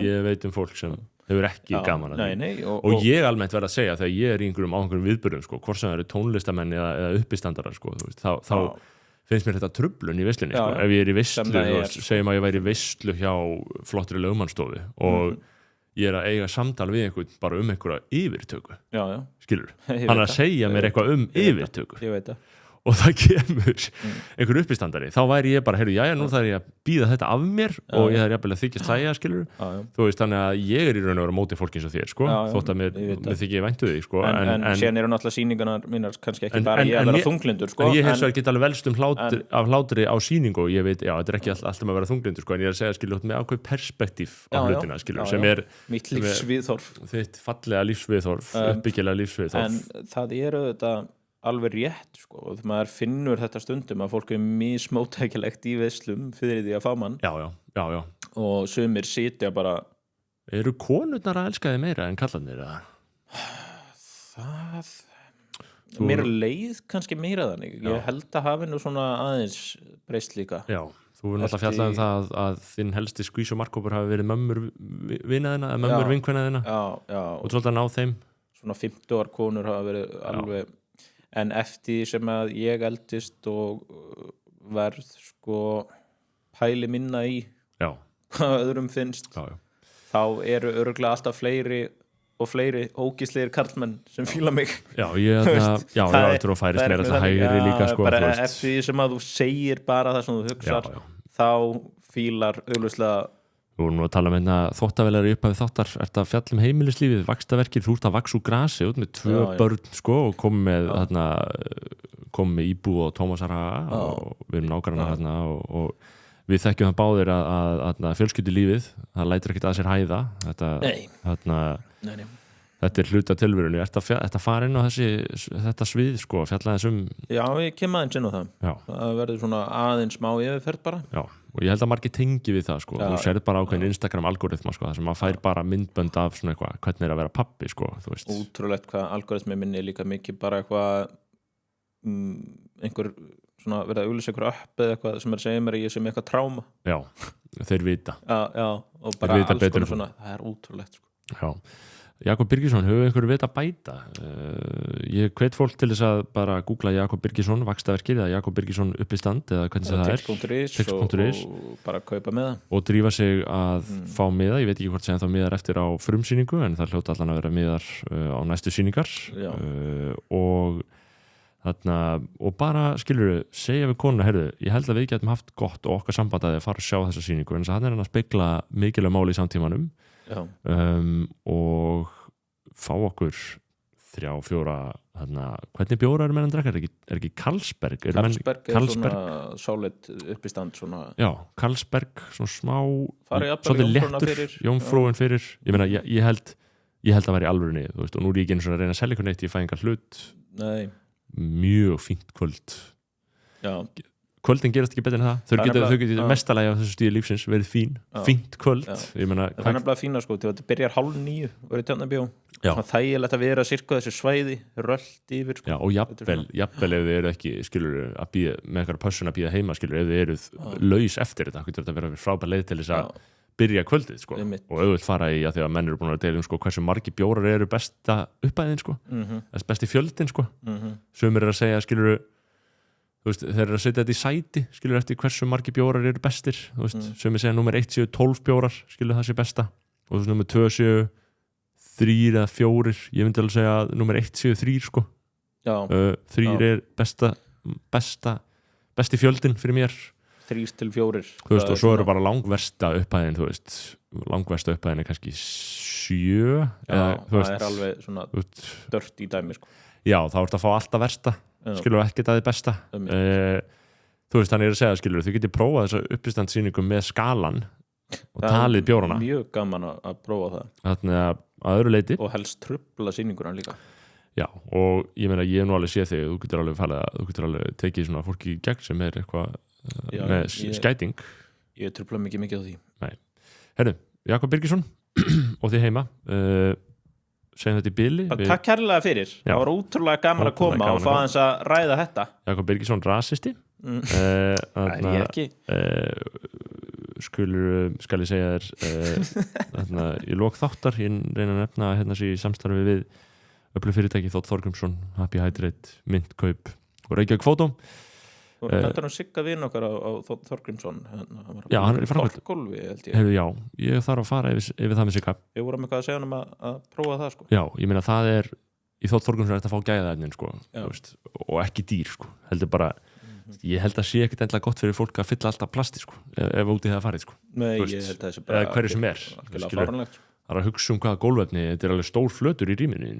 Ég veit fólk sem hefur ekki gaman að því. Og ég almennt verð að segja þegar ég er í einhverjum viðburðum, sko, hvort sem það eru tónlistamenn eða uppistandarar, sko, þá finnst mér þetta truflun í veislunni, sko. Ef ég er í veislu, segjum að ég væri í veislu hjá flottri lögmannsstofu og ég er að eiga samtal við einhvern bara einhverja yfirtöku. Skilur? Hann er að segja mér eitthvað yfirtöku. Ég veit það. Og það kemur einhver uppistandari, þá væri ég bara, heyrðu, nú þarf ég að býða þetta af mér og ég þarf jafnvel að þykja slægja, skilur. Þú veist, þannig að ég er í raun og vera móti fólki eins og þér, sko, þótt að mér þykja ég væntu þig, sko. En síðan eru náttúrulega sýningarnar mínar kannski ekki bara ég að vera þunglindur, sko. En ég hef svo ekki alveg velst af hlátri á sýningu og ég veit, þetta er ekki alltaf að vera þunglindur, sko, en ég er að segja, skilur, með ákveð perspektíf á hlutina, skilur, sem er mitt lífsviðhorf, þitt fallega lífsviðhorf, uppbyggilega lífsviðhorf. En það eru þetta alveg rétt, sko, og maður finnur þetta stundum að fólk er mismóttækilegt í veislum fyrir því að fá mann. Já. Og sumir sitja bara. Eru konurnar að elska þig meira en kallarnir? Mér leið kannski meira þannig. Ég held að hafi nú svona aðeins breyst líka. Já, þú er náttúrulega fjallað það að þinn helsti skvís og markkópur hafi verið mömmur vinaðina, eða mömmur vinkvennaðina. Já. Og svolítið að ná þeim. Svona 50 konur hafa verið alveg. en eftir sem að ég eldist og verð sko pæli minna í já, hvað öðrum finnst já. þá eru örugglega alltaf fleiri og fleiri ógíslegir karlmenn sem fíla mig Já, ég ætla að færist meira til hægri líka sko, bara eftir því sem að þú segir bara það sem þú hugsar þá fílar augljóslega. Við vorum nú að tala um þvottavélar í upphafi þáttar, ert að fjalla um heimilislífið, vaxtaverkir, þú ert að vaxa úr grasi út með 2 börn sko og kom með íbú og Tómasar og við erum nágrannar þarna og við þekkjum það báðir að fjölskyldulífið, það lætur ekkert að sér hæða þetta hluta tilverunni, ert að fara inn á þetta svið sko, fjalla þess Já, ég kem aðeins inn á það verður svona aðeins smá yfirferð bara Já, og ég held að margir tengi við það sko, þú sérð bara ákveðin Instagram algoritma sko, þar sem maður fær bara myndbönd af svona eitthvað, hvernig að vera pappi sko, þú veist Ótrúlegt hvað algoritmi minni líka mikið bara eitthvað einhver svona verið að auglýsa ykkur upp eða eitthvað sem segja mér að ég sem eitthvað tráma Já, þeir vita og bara alls konar svona, það ótrúlegt sko. Já, Jakob Birgisson, höfum einhverju vit að bæta? Ég hvet fólk til þess að bara googla Jakob Birgisson vaxtaverkið eða Jakob Birgisson uppistand eða hvernig það er Tix.is og bara kaupa með það og drífa sig að fá miða, ég veit ekki hvort sem þá miðar eftir á frumsýningu en það hljóta allan að vera miðar á næstu sýningar og bara skilurðu, segja við konuna heyrðu, ég held að við getum haft gott og okkar samband að fara að sjá þessa sýningu en þess að hann að spegla mikilvæg máli í samtímanum og fá okkur 3-4 hvernig bjóra eru menn að drekka, er ekki Carlsberg? Carlsberg er svona solid uppistand svona... Já, Carlsberg, svona smá svolítið lettur, jómfrúin fyrir ég meina, ég held að vera í alvörunni þú veist, og nú er ég ekki einu svona að reyna að selja ykkur neitt ég fæ engar hlut mjög fínt kvöld kvöldin gerast ekki betur en það þau getur mestalagi á þessu stíði lífsins verið fínt kvöld ég meina, það er nefnilega fína sko, þetta byrjar 8:30 og er í Tjarnarbíó þægilegt að vera sirka þessu svæði rölt yfir sko. og jafnvel ef þið eru ekki skilur að býða með eitthvað pössun að býða heima skilur ef þið eruð laus eftir þetta getur þetta verið frábær leið til þess að byrja kvöldið sko. og auðvitað fara í að því að menn eru búin að deila sko, hversu margir bjórar eru besta uppæðin sko. Besti fjöldin sko. Sumir eru að segja skilur þeir eru að setja þetta í sæti skilur eftir hversu margir bjórar eru bestir sumir segja nummer 1 séu 12 bjórar skilur það sé besta og nummer 2 séu 3 eða 4 ég myndi alveg segja að nummer 1 séu 3 sko. 3 er besti fjöldin fyrir mér 3-4 og svo eru bara langversta upphæðin langversta upphæðin er kannski 7 það er alveg svona dört í dæmi sko. Já, þá ertu að fá alltaf versta skilur ekkert að þið besta þú veist, hann er að segja skilur þú getur prófað þessa uppistandsýningu með skalan og talið bjórana mjög gaman að prófa það þannig að öðru leyti og helst trufla sýninguna líka Já, og ég meina, ég hef nú alveg séð þig þú getur alveg tekið svona fólki í gegn sem er eitthvað með skæting Ég trufla mikið á því Nei, herru, Jakob Birgisson og þið heima segjum þetta í bili Takk kærlega fyrir, það var ótrúlega gaman að koma og fá hans að ræða þetta Jakob Birgisson rasisti Það er ekki skal ég segja þér í lok þáttar ég reyna að nefna hérna sér í samstarfi við öflug fyrirtæki Þótt Þorgrímsson Happy Hydrate, Myntkaup og Reykjavík Fótó Þetta sigga vinn okkar á Þótt Þorgrímsson Já, hann er í framkvæmd Já, ég þarf að fara yfir það með sigga Við vorum eitthvað að segja hann að prófa það sko. Já, ég meina það er í Þótt Þorgrímsson er þetta að fá gæðaefnin sko, og ekki dýr sko. Heldur bara ég held að sé ekkert endla gott fyrir fólk að fylla alltaf plasti sko, ef úti það farið sko. Nei, ég held að það sé bara hverju sem er það er að hugsa hvaða gólfefni þetta er alveg stór flötur í rýminu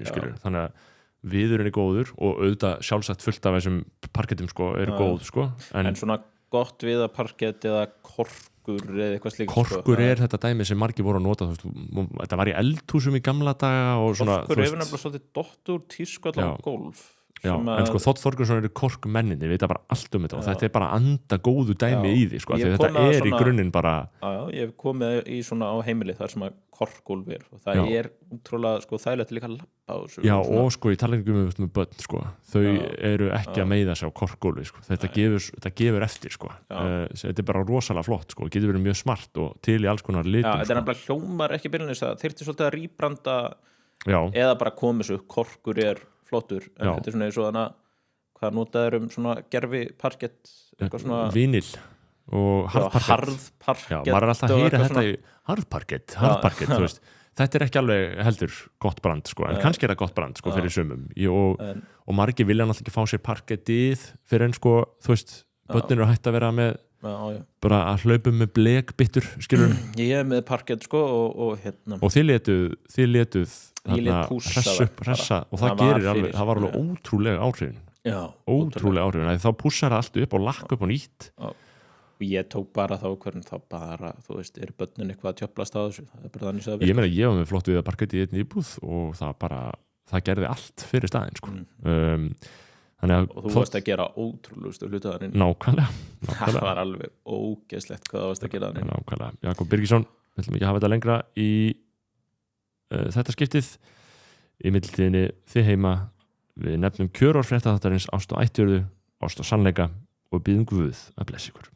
þannig að viðurinn er góður og auðvitað sjálfsagt fullt af þessum parkettum sko, eru góð sko. En svona gott við að parkett eða korkur eða eitthvað slíkt korkur er þetta dæmi sem margir voru að nota þetta var í eldhúsum í gamla daga og svona, korkur er nefnilega svolítið dottur tísku allan gólf Já, en sko Þótt Þorgrímsson eru korkmenninir við veit bara allt um þetta og þetta er bara anda góðu dæmi í því sko, þetta er í grunninn bara ég hef komið í svona á heimili þar sem að korkgólf er og það er útrúlega sko þægilegt líka að labba á þessu Já, og sko í talningum með börn sko þau eru ekki að meiða sig á korkgólfi sko, þetta gefur eftir sko þetta er bara rosalega flott sko, getur verið mjög smart og til í alls konar litum Já, þetta er nefnilega hljómar ekki byrjunis það þyrfti svolítið að rýbranda eða bara komið svo korkur er flottur en þetta er svona eins og þannig hvað notaður svona gerfi parkett eitthvað svona Vinil og harðparkett Já, maður alltaf að heyra þetta í harðparkett þú veist þetta ekki alveg heldur gott brand sko, en kannski það gott brand sko, fyrir sumum og margir vilja náttúrulega ekki fá sér parkettið fyrir en sko, þú veist börnin hætt að vera með bara að hlaupa með blekbyttur skilur ég með parkett sko og þið letuð hressa og það gerir alveg, það var alveg ótrúlega áhrifin þá pússar allt upp og lakka upp og nýtt og ég tók bara þá hvernig þá bara, þú veist, börnin eitthvað að tjöplast á þessu, það bara þannig að ég meina, ég var með flott við að parketti í einn íbúð og það gerði allt fyrir staðinn sko. og þú varst að gera ótrúlegustu hlutaðaninn nákvæmlega það var alveg ógeðslegt hvað það varst að gera þannig nákvæmlega, Jakob Birgisson við ætlum ekki að hafa þetta lengra í þetta skiptið í millitíðinni þið heima við nefnum kjörorð fréttaþáttarins ást og ættjörðu, ást og sannleika og býðum Guð að blessa ykkur